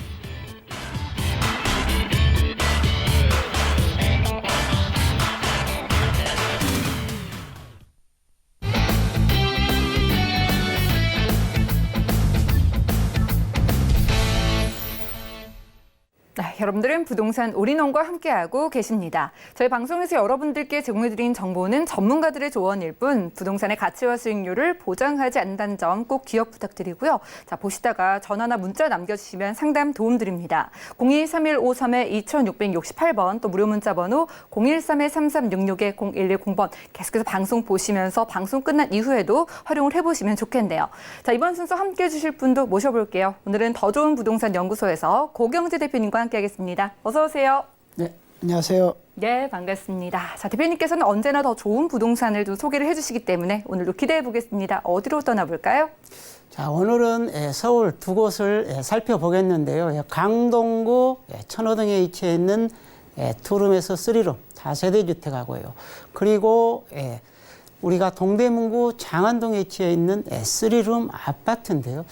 네, 여러분들은 부동산 올인원과 함께하고 계십니다. 저희 방송에서 여러분들께 제공해드린 정보는 전문가들의 조언일 뿐 부동산의 가치와 수익률을 보장하지 않는다는 점 꼭 기억 부탁드리고요. 자, 보시다가 전화나 문자 남겨주시면 상담 도움드립니다. 023153-2668번 또 무료 문자 번호 013-3366-0110번 계속해서 방송 보시면서 방송 끝난 이후에도 활용을 해보시면 좋겠네요. 자, 이번 순서 함께해 주실 분도 모셔볼게요. 오늘은 더 좋은 부동산 연구소에서 고경재 대표님과 함께하겠습니다. 어서 오세요. 네, 안녕하세요. 네, 반갑습니다. 자, 대표님께서는 언제나 더 좋은 부동산을 좀 소개를 해주시기 때문에 오늘도 기대해 보겠습니다. 어디로 떠나볼까요? 자, 오늘은 서울 두 곳을 살펴보겠는데요. 강동구 천호동에 위치해 있는 투룸에서 3룸 다세대 주택하고요. 그리고 우리가 동대문구 장안동에 위치해 있는 3룸 아파트인데요.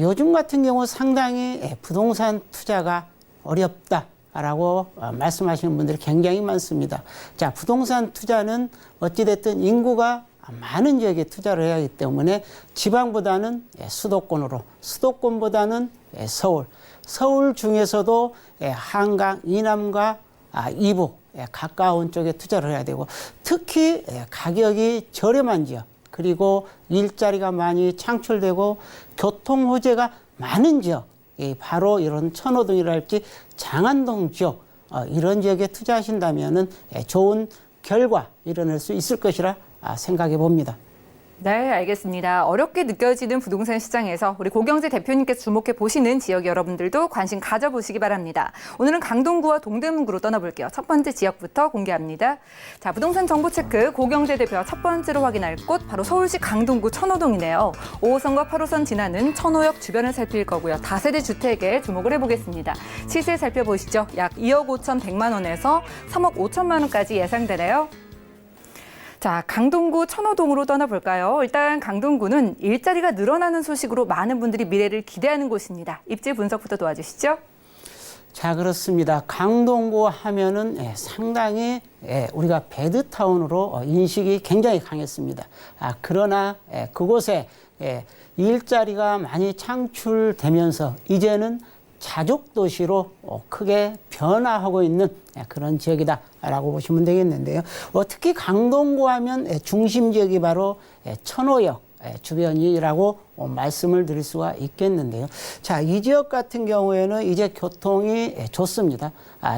요즘 같은 경우 상당히 부동산 투자가 어렵다라고 말씀하시는 분들이 굉장히 많습니다. 자, 부동산 투자는 어찌됐든 인구가 많은 지역에 투자를 해야 하기 때문에 지방보다는 수도권으로, 수도권보다는 서울 중에서도 한강, 이남과 이북, 가까운 쪽에 투자를 해야 되고 특히 가격이 저렴한 지역 그리고 일자리가 많이 창출되고 교통 호재가 많은 지역 바로 이런 천호동이랄지 장안동 지역 이런 지역에 투자하신다면 좋은 결과 이뤄낼 수 있을 것이라 생각해 봅니다. 네, 알겠습니다. 어렵게 느껴지는 부동산 시장에서 우리 고경재 대표님께서 주목해 보시는 지역 여러분들도 관심 가져보시기 바랍니다. 오늘은 강동구와 동대문구로 떠나볼게요. 첫 번째 지역부터 공개합니다. 자, 부동산 정보 체크 고경재 대표와 첫 번째로 확인할 곳 바로 서울시 강동구 천호동이네요. 5호선과 8호선 지나는 천호역 주변을 살필 거고요. 다세대 주택에 주목을 해보겠습니다. 시세 살펴보시죠. 약 2억 5,100만 원에서 3억 5천만 원까지 예상되네요. 자, 강동구 천호동으로 떠나볼까요? 일단 강동구는 일자리가 늘어나는 소식으로 많은 분들이 미래를 기대하는 곳입니다. 입지 분석부터 도와주시죠. 자, 그렇습니다. 강동구 하면은 상당히 우리가 배드타운으로 인식이 굉장히 강했습니다. 그러나 그곳에 일자리가 많이 창출되면서 이제는 자족도시로 크게 변화하고 있는 그런 지역이다라고 보시면 되겠는데요. 특히 강동구 하면 중심 지역이 바로 천호역, 주변이라고 말씀을 드릴 수가 있겠는데요. 자, 이 지역 같은 경우에는 이제 교통이 좋습니다.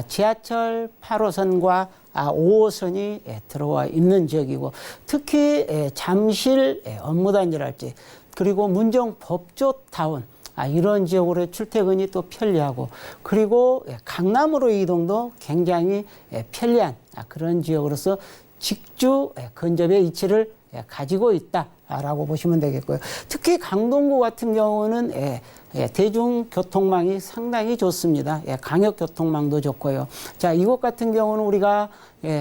지하철 8호선과 5호선이 들어와 있는 지역이고, 특히 잠실 업무단지랄지, 그리고 문정 법조타운, 이런 지역으로 출퇴근이 또 편리하고, 그리고 강남으로 이동도 굉장히 편리한 그런 지역으로서 직주 근접의 위치를 가지고 있다라고 보시면 되겠고요. 특히 강동구 같은 경우는 대중교통망이 상당히 좋습니다. 강역교통망도 좋고요. 자, 이곳 같은 경우는 우리가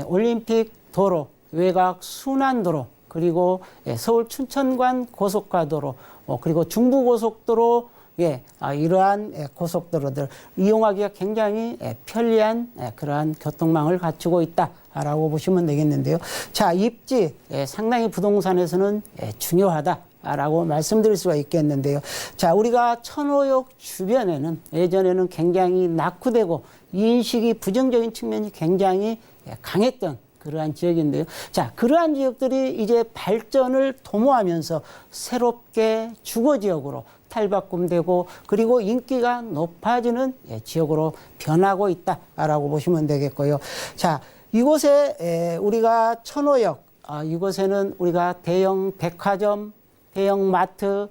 올림픽 도로, 외곽 순환도로, 그리고 서울 춘천관 고속가도로, 그리고 중부고속도로, 이러한 고속도로들 이용하기가 굉장히 편리한 그러한 교통망을 갖추고 있다라고 보시면 되겠는데요. 자, 입지 상당히 부동산에서는 중요하다라고 말씀드릴 수가 있겠는데요. 자, 우리가 천호역 주변에는 예전에는 굉장히 낙후되고 인식이 부정적인 측면이 굉장히 강했던 그러한 지역인데요. 자, 그러한 지역들이 이제 발전을 도모하면서 새롭게 주거지역으로 탈바꿈되고, 그리고 인기가 높아지는 지역으로 변하고 있다라고 보시면 되겠고요. 자, 이곳에 우리가 천호역, 이곳에는 우리가 대형 백화점, 대형 마트,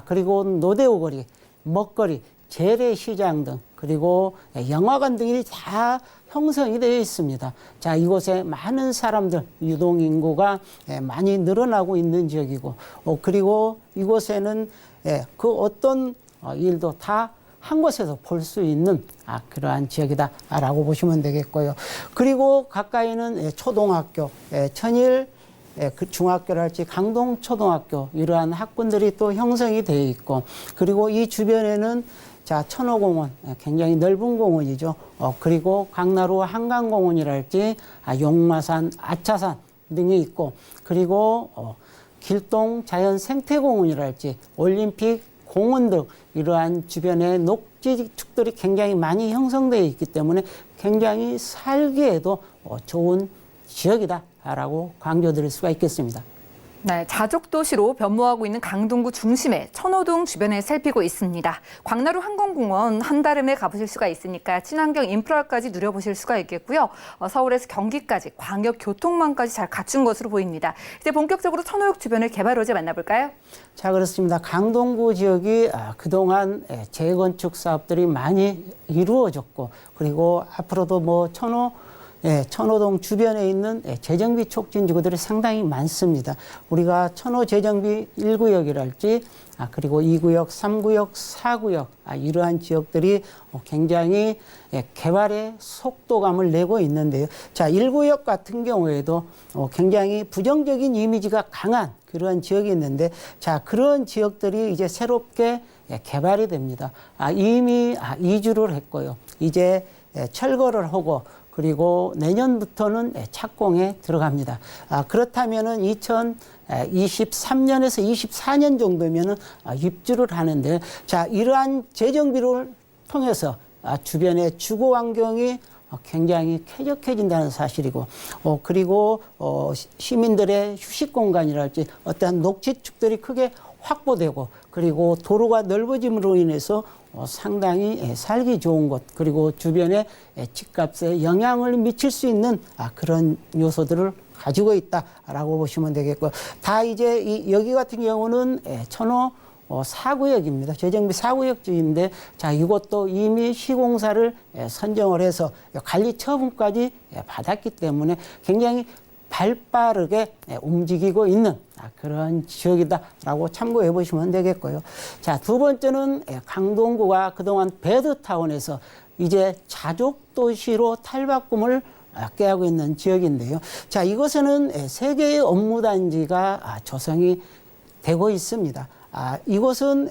그리고 노대오거리, 먹거리, 재래시장 등, 그리고 영화관 등이 다 형성이 되어 있습니다. 자, 이곳에 많은 사람들, 유동인구가 많이 늘어나고 있는 지역이고, 그리고 이곳에는 그 어떤 일도 다 한 곳에서 볼 수 있는 그러한 지역이다라고 보시면 되겠고요. 그리고 가까이는 초등학교, 천일 그 중학교랄지 강동초등학교, 이러한 학군들이 또 형성이 되어 있고, 그리고 이 주변에는 자, 천호공원, 굉장히 넓은 공원이죠. 그리고 강나루 한강공원이랄지 용마산, 아차산 등이 있고, 그리고 길동 자연생태공원이랄지 올림픽 공원 등 이러한 주변의 녹지축들이 굉장히 많이 형성되어 있기 때문에 굉장히 살기에도 좋은 지역이다라고 강조드릴 수가 있겠습니다. 네, 자족도시로 변모하고 있는 강동구 중심에 천호동 주변에 살피고 있습니다. 광나루 항공공원 한달음에 가보실 수가 있으니까 친환경 인프라까지 누려보실 수가 있겠고요. 서울에서 경기까지 광역교통망까지 잘 갖춘 것으로 보입니다. 이제 본격적으로 천호역 주변을 개발 호재 만나볼까요? 자, 그렇습니다. 강동구 지역이 그동안 재건축 사업들이 많이 이루어졌고, 그리고 앞으로도 뭐 천호동 주변에 있는 재정비 촉진 지구들이 상당히 많습니다. 우리가 천호 재정비 1구역이랄지, 그리고 2구역, 3구역, 4구역, 이러한 지역들이 굉장히 개발의 속도감을 내고 있는데요. 자, 1구역 같은 경우에도 굉장히 부정적인 이미지가 강한 그런 지역이 있는데, 자, 그런 지역들이 이제 새롭게 개발이 됩니다. 이미 이주를 했고요. 이제 철거를 하고, 그리고 내년부터는 착공에 들어갑니다. 그렇다면은 2023년에서 24년 정도면은 입주를 하는데, 자, 이러한 재정비를 통해서 주변의 주거 환경이 굉장히 쾌적해진다는 사실이고, 그리고 시민들의 휴식 공간이랄지 어떠한 녹지축들이 크게 확보되고, 그리고 도로가 넓어짐으로 인해서 상당히 살기 좋은 곳, 그리고 주변에 집값에 영향을 미칠 수 있는 그런 요소들을 가지고 있다라고 보시면 되겠고, 다 이제 여기 같은 경우는 천호 4구역입니다. 재정비 4구역지인데, 자, 이것도 이미 시공사를 선정을 해서 관리 처분까지 받았기 때문에 굉장히 발빠르게 움직이고 있는 그런 지역이다라고 참고해 보시면 되겠고요. 자, 두 번째는 강동구가 그동안 배드타운에서 이제 자족도시로 탈바꿈을 꾀하고 있는 지역인데요. 자, 이곳에는 3개의 업무단지가 조성이 되고 있습니다. 이곳은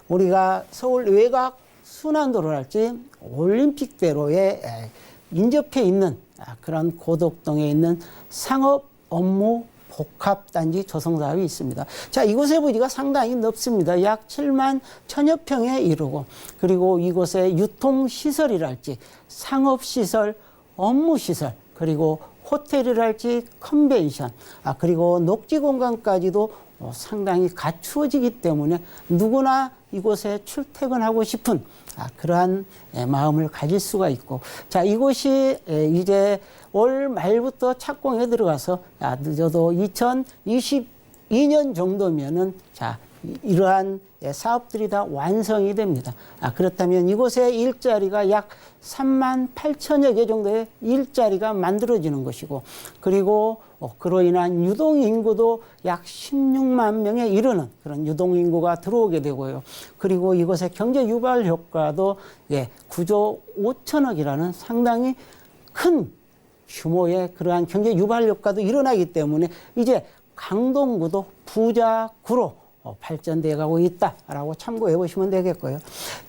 우리가 서울 외곽 순환도로랄지 올림픽대로에 인접해 있는 그런 고덕동에 있는 상업 업무 복합단지 조성 사업이 있습니다. 자, 이곳의 부지가 상당히 넓습니다. 약 7만 1000여 평에 이르고, 그리고 이곳에 유통시설이랄지 상업시설, 업무시설, 그리고 호텔이랄지 컨벤션, 그리고 녹지공간까지도 상당히 갖추어지기 때문에 누구나 이곳에 출퇴근하고 싶은 그러한 마음을 가질 수가 있고, 자, 이곳이 이제 올 말부터 착공에 들어가서 늦어도 2022년 정도면은 자, 이러한 사업들이 다 완성이 됩니다. 그렇다면 이곳에 일자리가 약 3만 8천여 개 정도의 일자리가 만들어지는 것이고, 그리고 그로 인한 유동인구도 약 16만 명에 이르는 그런 유동인구가 들어오게 되고요. 그리고 이곳의 경제 유발 효과도 9조 5천억이라는 상당히 큰 규모의 그러한 경제 유발 효과도 일어나기 때문에 이제 강동구도 부자구로 발전되어 가고 있다라고 참고해 보시면 되겠고요.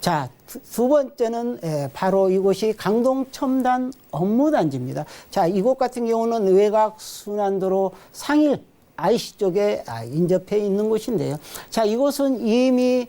자, 두 번째는 바로 이곳이 강동 첨단 업무단지입니다. 자, 이곳 같은 경우는 외곽 순환도로 상일 IC 쪽에 인접해 있는 곳인데요. 자, 이곳은 이미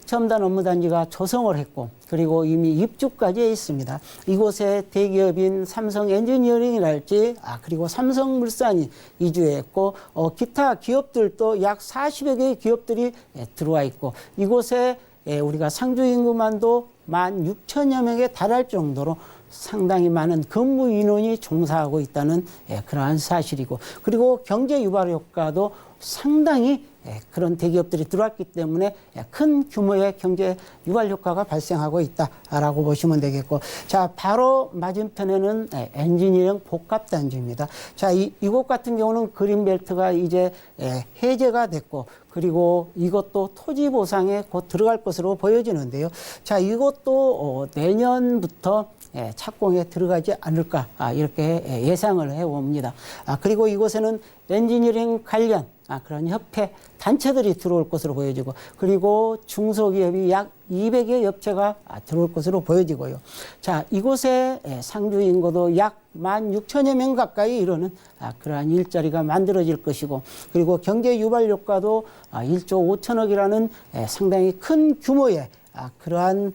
첨단 업무단지가 조성을 했고, 그리고 이미 입주까지 해 있습니다. 이곳에 대기업인 삼성 엔지니어링이랄지, 그리고 삼성물산이 이주했고, 기타 기업들도 약 40여 개의 기업들이 들어와 있고, 이곳에 우리가 상주 인구만도 16,000여 명에 달할 정도로 상당히 많은 근무 인원이 종사하고 있다는 그러한 사실이고, 그리고 경제 유발 효과도 상당히 그런 대기업들이 들어왔기 때문에 큰 규모의 경제 유발 효과가 발생하고 있다라고 보시면 되겠고, 자, 바로 맞은편에는 엔지니어링 복합단지입니다. 자, 이곳 같은 경우는 그린벨트가 이제 해제가 됐고, 그리고 이것도 토지 보상에 곧 들어갈 것으로 보여지는데요. 자, 이것도 내년부터 착공에 들어가지 않을까 이렇게 예상을 해봅니다. 그리고 이곳에는 엔지니어링 관련 그런 협회 단체들이 들어올 것으로 보여지고, 그리고 중소기업이 약 200여 업체가 들어올 것으로 보여지고요. 자, 이곳에 상주 인구도 약 16,000여 명 가까이 이르는 그러한 일자리가 만들어질 것이고, 그리고 경제 유발 효과도 1조 5천억이라는 상당히 큰 규모의 그러한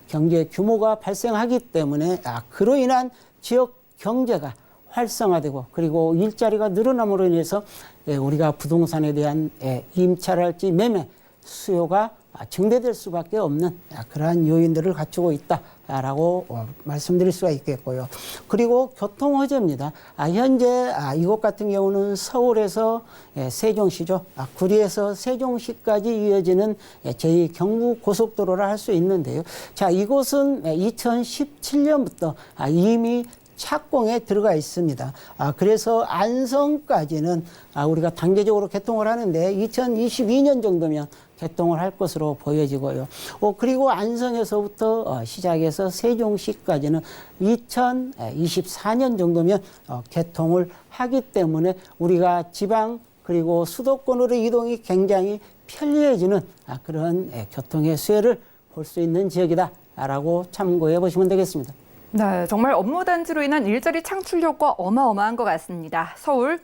경제 규모가 발생하기 때문에 그로 인한 지역 경제가 활성화되고, 그리고 일자리가 늘어남으로 인해서 우리가 부동산에 대한 임차랄지 매매 수요가 증대될 수밖에 없는 그러한 요인들을 갖추고 있다라고 말씀드릴 수가 있겠고요. 그리고 교통 호재입니다. 현재 이곳 같은 경우는 서울에서 세종시죠. 구리에서 세종시까지 이어지는 제2 경부고속도로를 할 수 있는데요. 자, 이곳은 2017년부터 이미 착공에 들어가 있습니다. 그래서 안성까지는 우리가 단계적으로 개통을 하는데 2022년 정도면 개통을 할 것으로 보여지고요. 그리고 안성에서부터 시작해서 세종시까지는 2024년 정도면 개통을 하기 때문에 우리가 지방 그리고 수도권으로 이동이 굉장히 편리해지는 그런 교통의 수혜를 볼 수 있는 지역이다라고 참고해 보시면 되겠습니다. 네, 정말 업무단지로 인한 일자리 창출 효과 어마어마한 것 같습니다. 서울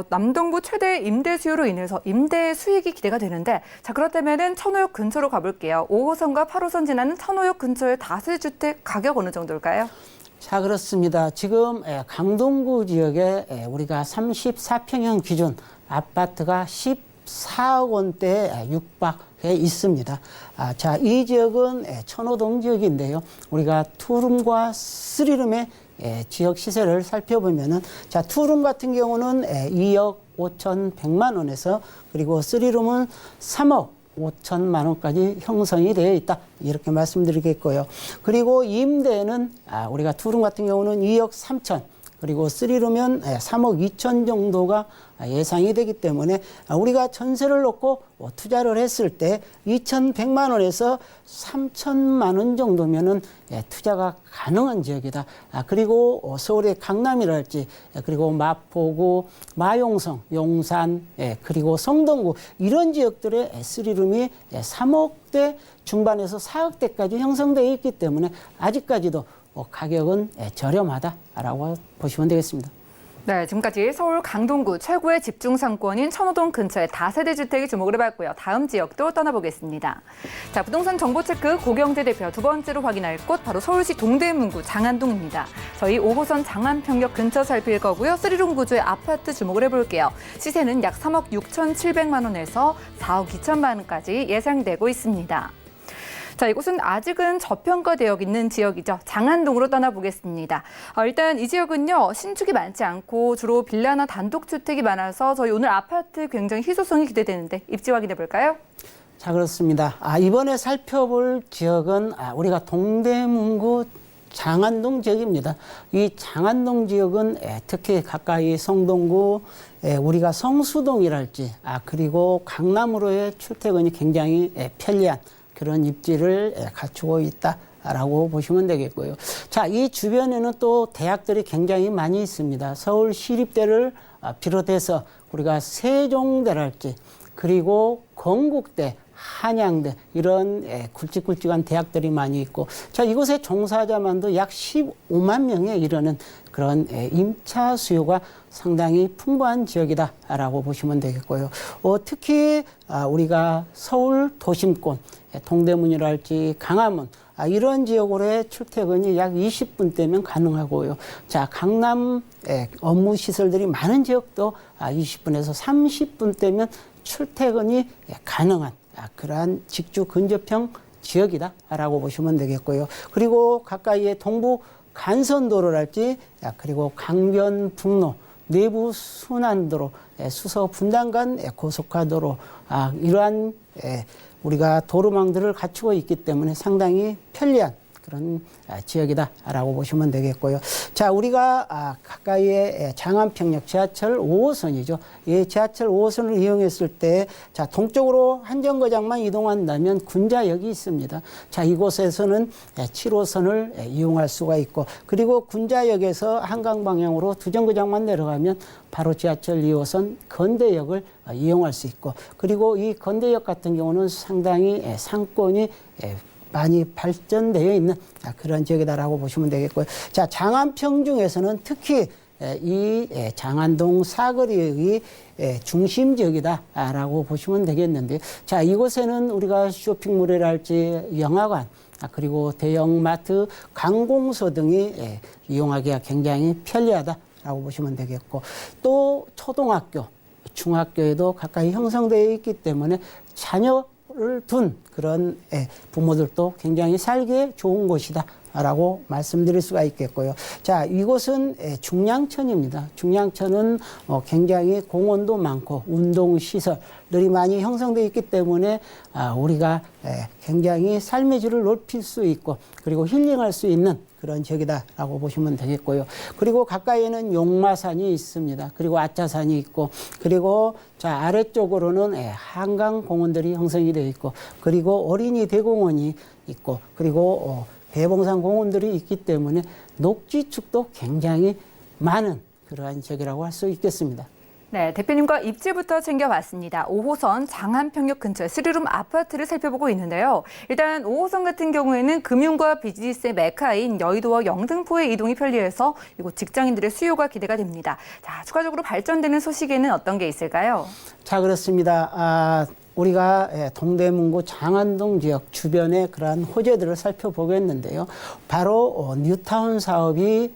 남동부 최대 임대 수요로 인해서 임대 수익이 기대가 되는데, 자, 그렇다면은 천호역 근처로 가볼게요. 5호선과 8호선 지나는 천호역 근처의 다세주택 가격 어느 정도일까요? 자, 그렇습니다. 지금 강동구 지역에 우리가 34평형 기준 아파트가 14억 원대에 육박해 있습니다. 자, 이 지역은 천호동 지역인데요. 우리가 투룸과 쓰리룸의 지역 시세를 살펴보면은, 자, 투룸 같은 경우는 2억 5,100만 원에서, 그리고 쓰리룸은 3억 5천만 원까지 형성이 되어 있다, 이렇게 말씀드리겠고요. 그리고 임대는 우리가 투룸 같은 경우는 2억 3천, 그리고 쓰리룸은 3억 2천 정도가 예상이 되기 때문에 우리가 전세를 놓고 투자를 했을 때 2,100만 원에서 3천만 원 정도면은 투자가 가능한 지역이다. 그리고 서울의 강남이랄지, 그리고 마포구, 마용성, 용산, 그리고 성동구, 이런 지역들의 쓰리룸이 3억대 중반에서 4억대까지 형성되어 있기 때문에 아직까지도 가격은 저렴하다라고 보시면 되겠습니다. 네, 지금까지 서울 강동구 최고의 집중 상권인 천호동 근처의 다세대 주택에 주목을 해봤고요. 다음 지역도 떠나보겠습니다. 자, 부동산 정보 체크 고경재 대표 두 번째로 확인할 곳 바로 서울시 동대문구 장안동입니다. 저희 5호선 장안평역 근처 살필 거고요. 3룸 구조의 아파트 주목을 해볼게요. 시세는 약 3억 6,700만 원에서 4억 2천만 원까지 예상되고 있습니다. 자, 이곳은 아직은 저평가되어 있는 지역이죠. 장안동으로 떠나보겠습니다. 일단 이 지역은요, 신축이 많지 않고 주로 빌라나 단독주택이 많아서 저희 오늘 아파트 굉장히 희소성이 기대되는데 입지 확인해 볼까요? 자, 그렇습니다. 이번에 살펴볼 지역은 우리가 동대문구 장안동 지역입니다. 이 장안동 지역은 특히 가까이 성동구, 우리가 성수동이랄지, 그리고 강남으로의 출퇴근이 굉장히 편리한 그런 입지를 갖추고 있다라고 보시면 되겠고요. 자, 이 주변에는 또 대학들이 굉장히 많이 있습니다. 서울시립대를 비롯해서 우리가 세종대랄지, 그리고 건국대, 한양대 이런 굵직굵직한 대학들이 많이 있고, 자, 이곳의 종사자만도 약 15만 명에 이르는 그런 임차 수요가 상당히 풍부한 지역이다라고 보시면 되겠고요. 특히 우리가 서울 도심권, 동대문이랄지 강화문 이런 지역으로의 출퇴근이 약 20분대면 가능하고요. 자, 강남 업무 시설들이 많은 지역도 20분에서 30분대면 출퇴근이 가능한 그러한 직주 근접형 지역이다라고 보시면 되겠고요. 그리고 가까이에 동부 간선도로랄지, 그리고 강변북로, 내부 순환도로, 수서 분당간 고속화도로, 이러한 우리가 도로망들을 갖추고 있기 때문에 상당히 편리한 그런 지역이다라고 보시면 되겠고요. 자, 우리가 가까이에 장안평역 지하철 5호선이죠. 이 지하철 5호선을 이용했을 때, 자, 동쪽으로 한 정거장만 이동한다면 군자역이 있습니다. 자, 이곳에서는 7호선을 이용할 수가 있고, 그리고 군자역에서 한강 방향으로 두 정거장만 내려가면 바로 지하철 2호선 건대역을 이용할 수 있고, 그리고 이 건대역 같은 경우는 상당히 상권이 많이 발전되어 있는 그런 지역이다라고 보시면 되겠고요. 자, 장안평 중에서는 특히 이 장안동 사거리의 중심 지역이다라고 보시면 되겠는데, 자, 이곳에는 우리가 쇼핑몰이랄지 영화관, 그리고 대형마트, 관공서 등이 이용하기가 굉장히 편리하다라고 보시면 되겠고, 또 초등학교, 중학교에도 가까이 형성되어 있기 때문에 자녀를 둔 그런 부모들도 굉장히 살기에 좋은 곳이다라고 말씀드릴 수가 있겠고요. 자, 이곳은 중량천입니다. 중량천은 굉장히 공원도 많고 운동시설들이 많이 형성되어 있기 때문에 우리가 굉장히 삶의 질을 높일 수 있고, 그리고 힐링할 수 있는 그런 지역이다라고 보시면 되겠고요. 그리고 가까이에는 용마산이 있습니다. 그리고 아차산이 있고, 그리고 자, 아래쪽으로는 한강 공원들이 형성이 되어 있고, 그리고 어린이 대공원이 있고, 그리고 대봉산 공원들이 있기 때문에 녹지축도 굉장히 많은 그러한 지역이라고 할 수 있겠습니다. 네, 대표님과 입지부터 챙겨봤습니다. 5호선 장안평역 근처 3룸 아파트를 살펴보고 있는데요. 일단 5호선 같은 경우에는 금융과 비즈니스의 메카인 여의도와 영등포의 이동이 편리해서 이곳 직장인들의 수요가 기대가 됩니다. 자, 추가적으로 발전되는 소식에는 어떤 게 있을까요? 자, 그렇습니다. 우리가 동대문구 장안동 지역 주변의 그러한 호재들을 살펴보겠는데요. 바로 뉴타운 사업이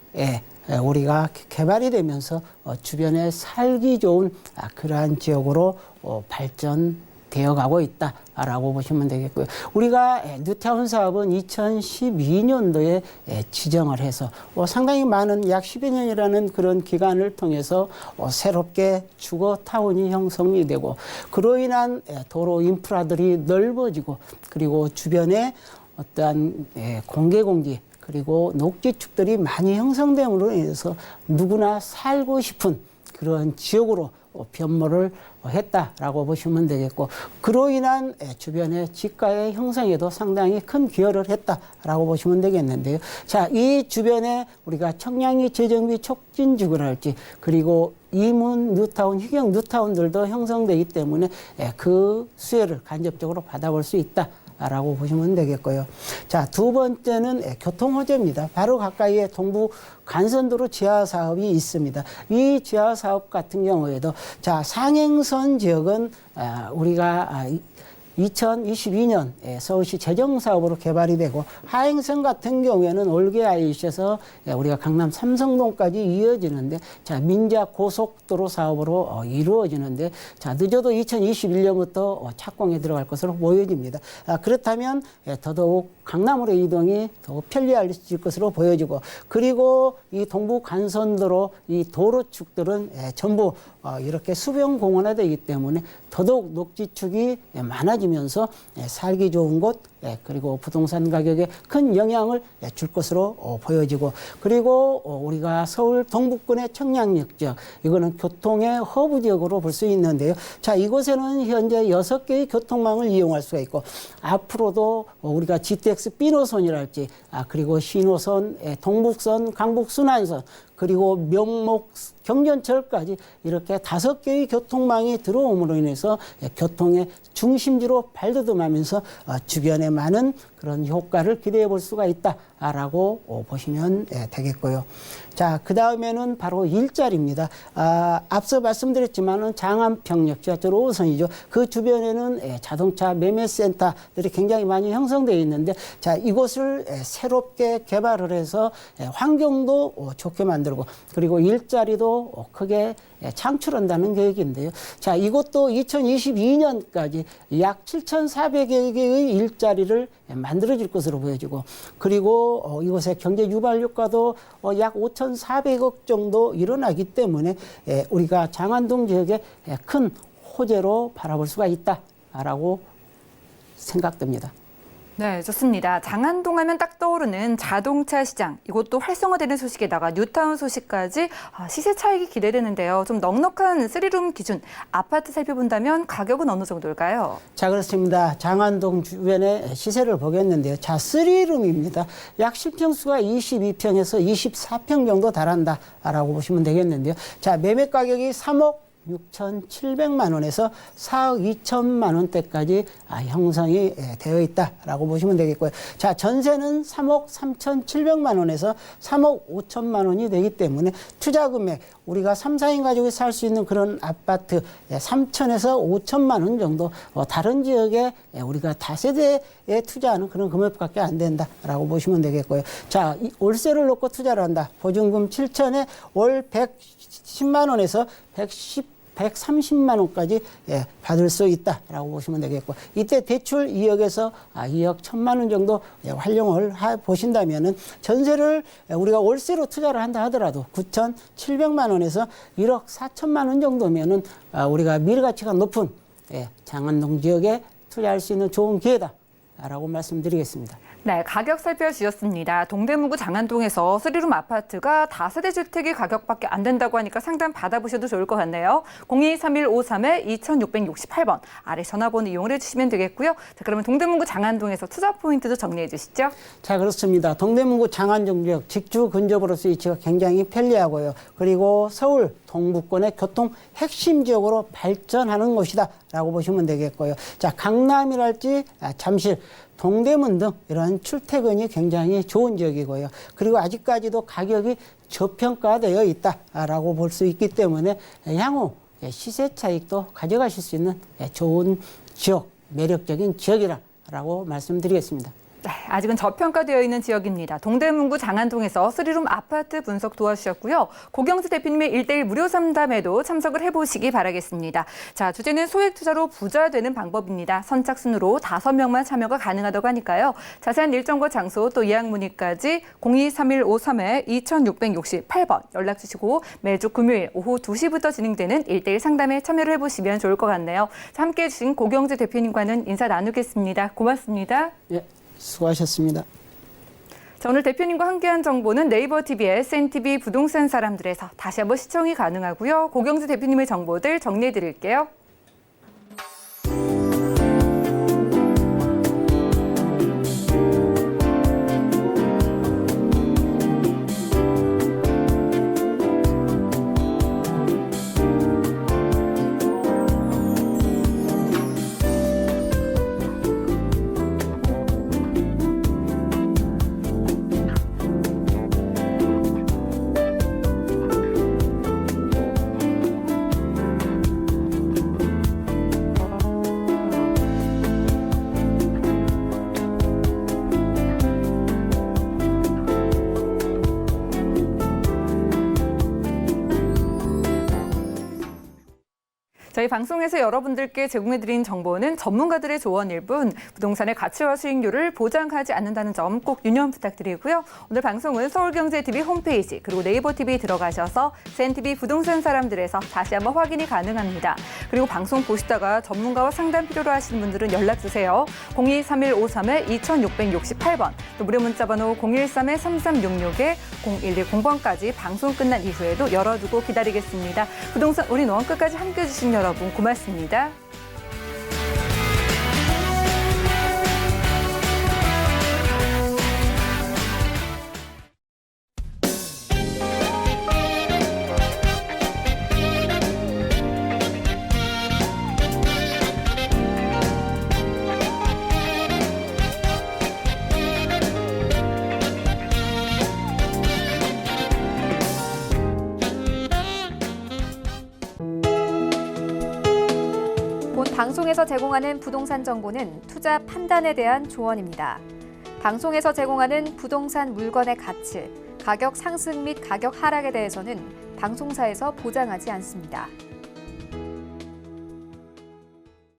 우리가 개발이 되면서 주변에 살기 좋은 그러한 지역으로 발전되어 가고 있다라고 보시면 되겠고요. 우리가 뉴타운 사업은 2012년도에 지정을 해서 상당히 많은 약 10여 년이라는 그런 기간을 통해서 새롭게 주거타운이 형성이 되고, 그로 인한 도로 인프라들이 넓어지고, 그리고 주변에 어떠한 공개공지, 그리고 녹지축들이 많이 형성됨으로 인해서 누구나 살고 싶은 그런 지역으로 변모를 했다라고 보시면 되겠고, 그로 인한 주변의 지가의 형성에도 상당히 큰 기여를 했다라고 보시면 되겠는데요. 자, 이 주변에 우리가 청량리 재정비 촉진지구를 할지, 그리고 이문 뉴타운, 희경 뉴타운들도 형성되기 때문에 그 수혜를 간접적으로 받아볼 수 있다 라고 보시면 되겠고요. 자, 두 번째는 교통 호재입니다. 바로 가까이에 동부 간선도로 지하 사업이 있습니다. 이 지하 사업 같은 경우에도 자, 상행선 지역은 우리가 2022년 서울시 재정사업으로 개발이 되고, 하행선 같은 경우에는 올게 IC에서 우리가 강남 삼성동까지 이어지는데, 자, 민자 고속도로 사업으로 이루어지는데, 자, 늦어도 2021년부터 착공에 들어갈 것으로 보여집니다. 그렇다면 더더욱 강남으로 이동이 더욱 편리해질 것으로 보여지고, 그리고 이 동부 간선도로 이 도로축들은 전부 이렇게 수변공원화되기 때문에 더더욱 녹지축이 많아지면서 살기 좋은 곳, 그리고 부동산 가격에 큰 영향을 줄 것으로 보여지고, 그리고 우리가 서울 동북권의 청량역 지역, 이거는 교통의 허브 지역으로 볼 수 있는데요. 자, 이곳에는 현재 6개의 교통망을 이용할 수가 있고, 앞으로도 우리가 GTX B노선이랄지, 그리고 신호선, 동북선, 강북순환선, 그리고 명목 경전철까지 이렇게 5개의 교통망이 들어옴으로 인해서 교통의 중심지로 발돋움하면서 주변에 많은 그런 효과를 기대해 볼 수가 있다라고 보시면 되겠고요. 자, 그 다음에는 바로 일자리입니다. 앞서 말씀드렸지만은 장안평역 지하철 5호선이죠. 그 주변에는 자동차 매매센터들이 굉장히 많이 형성되어 있는데, 자, 이곳을 새롭게 개발을 해서 환경도 좋게 만들고, 그리고 일자리도 크게 창출한다는 계획인데요. 자, 이것도 2022년까지 약 7,400여 개의 일자리를 만들어질 것으로 보여지고, 그리고 이곳의 경제 유발 효과도 약 5,400억 정도 일어나기 때문에 우리가 장안동 지역에 큰 호재로 바라볼 수가 있다라고 생각됩니다. 네, 좋습니다. 장안동 하면 딱 떠오르는 자동차 시장, 이것도 활성화되는 소식에다가 뉴타운 소식까지 시세 차익이 기대되는데요. 좀 넉넉한 3룸 기준 아파트 살펴본다면 가격은 어느 정도일까요? 자, 그렇습니다. 장안동 주변의 시세를 보겠는데요. 자, 3룸입니다. 약 실평수가 22평에서 24평 정도 달한다라고 보시면 되겠는데요. 자, 매매 가격이 3억 6,700만 원에서 4억 2천만 원대까지 형성이 되어 있다라고 보시면 되겠고요. 자, 전세는 3억 3,700만 원에서 3억 5천만 원이 되기 때문에 투자 금액, 우리가 3, 4인 가족이 살 수 있는 그런 아파트 3천에서 5천만 원 정도, 다른 지역에 우리가 다세대에 투자하는 그런 금액밖에 안 된다라고 보시면 되겠고요. 자, 월세를 놓고 투자를 한다. 보증금 7천에 월 110만 원에서 130만 원까지 받을 수 있다라고 보시면 되겠고, 이때 대출 2억에서 2억 1천만 원 정도 활용을 보신다면은 전세를 우리가 월세로 투자를 한다 하더라도 9,700만 원에서 1억 4천만 원 정도면은 우리가 미래가치가 높은 장안동 지역에 투자할 수 있는 좋은 기회다라고 말씀드리겠습니다. 네, 가격 살펴주셨습니다. 동대문구 장안동에서 3룸 아파트가 다세대 주택의 가격밖에 안 된다고 하니까 상담 받아보셔도 좋을 것 같네요. 023153-2668번 아래 전화번호 이용을 해주시면 되겠고요. 자, 그러면 동대문구 장안동에서 투자 포인트도 정리해 주시죠. 자, 그렇습니다. 동대문구 장안동 지역 직주 근접으로서 위치가 굉장히 편리하고요. 그리고 서울 동북권의 교통 핵심 지역으로 발전하는 곳이다라고 보시면 되겠고요. 자, 강남이랄지 잠실, 동대문 등 이런 출퇴근이 굉장히 좋은 지역이고요. 그리고 아직까지도 가격이 저평가되어 있다라고 볼 수 있기 때문에 향후 시세 차익도 가져가실 수 있는 좋은 지역, 매력적인 지역이라고 말씀드리겠습니다. 네, 아직은 저평가되어 있는 지역입니다. 동대문구 장안동에서 3룸 아파트 분석 도와주셨고요. 고경수 대표님의 1:1 무료 상담에도 참석을 해보시기 바라겠습니다. 자, 주제는 소액 투자로 부자 되는 방법입니다. 선착순으로 5명만 참여가 가능하다고 하니까요. 자세한 일정과 장소 또 예약 문의까지 023153-2668번 연락 주시고 매주 금요일 오후 2시부터 진행되는 1:1 상담에 참여를 해보시면 좋을 것 같네요. 자, 함께해 주신 고경수 대표님과는 인사 나누겠습니다. 고맙습니다. 예. 수고하셨습니다. 자, 오늘 대표님과 함께한 정보는 네이버 TV의 SNTV 부동산 사람들에서 다시 한번 시청이 가능하고요. 고경수 대표님의 정보들 정리해 드릴게요. 저희 방송에서 여러분들께 제공해드린 정보는 전문가들의 조언일 뿐 부동산의 가치와 수익률을 보장하지 않는다는 점 꼭 유념 부탁드리고요. 오늘 방송은 서울경제TV 홈페이지 그리고 네이버TV 들어가셔서 CNTV 부동산 사람들에서 다시 한번 확인이 가능합니다. 그리고 방송 보시다가 전문가와 상담 필요로 하시는 분들은 연락주세요. 02-3153-2668번 또 무료 문자번호 013-3366-0110번까지 방송 끝난 이후에도 열어두고 기다리겠습니다. 부동산 올인원 끝까지 함께해 주신 여러분 고맙습니다. 본 방송에서 제공하는 부동산 정보는 투자 판단에 대한 조언입니다. 방송에서 제공하는 부동산 물건의 가치, 가격 상승 및 가격 하락에 대해서는 방송사에서 보장하지 않습니다.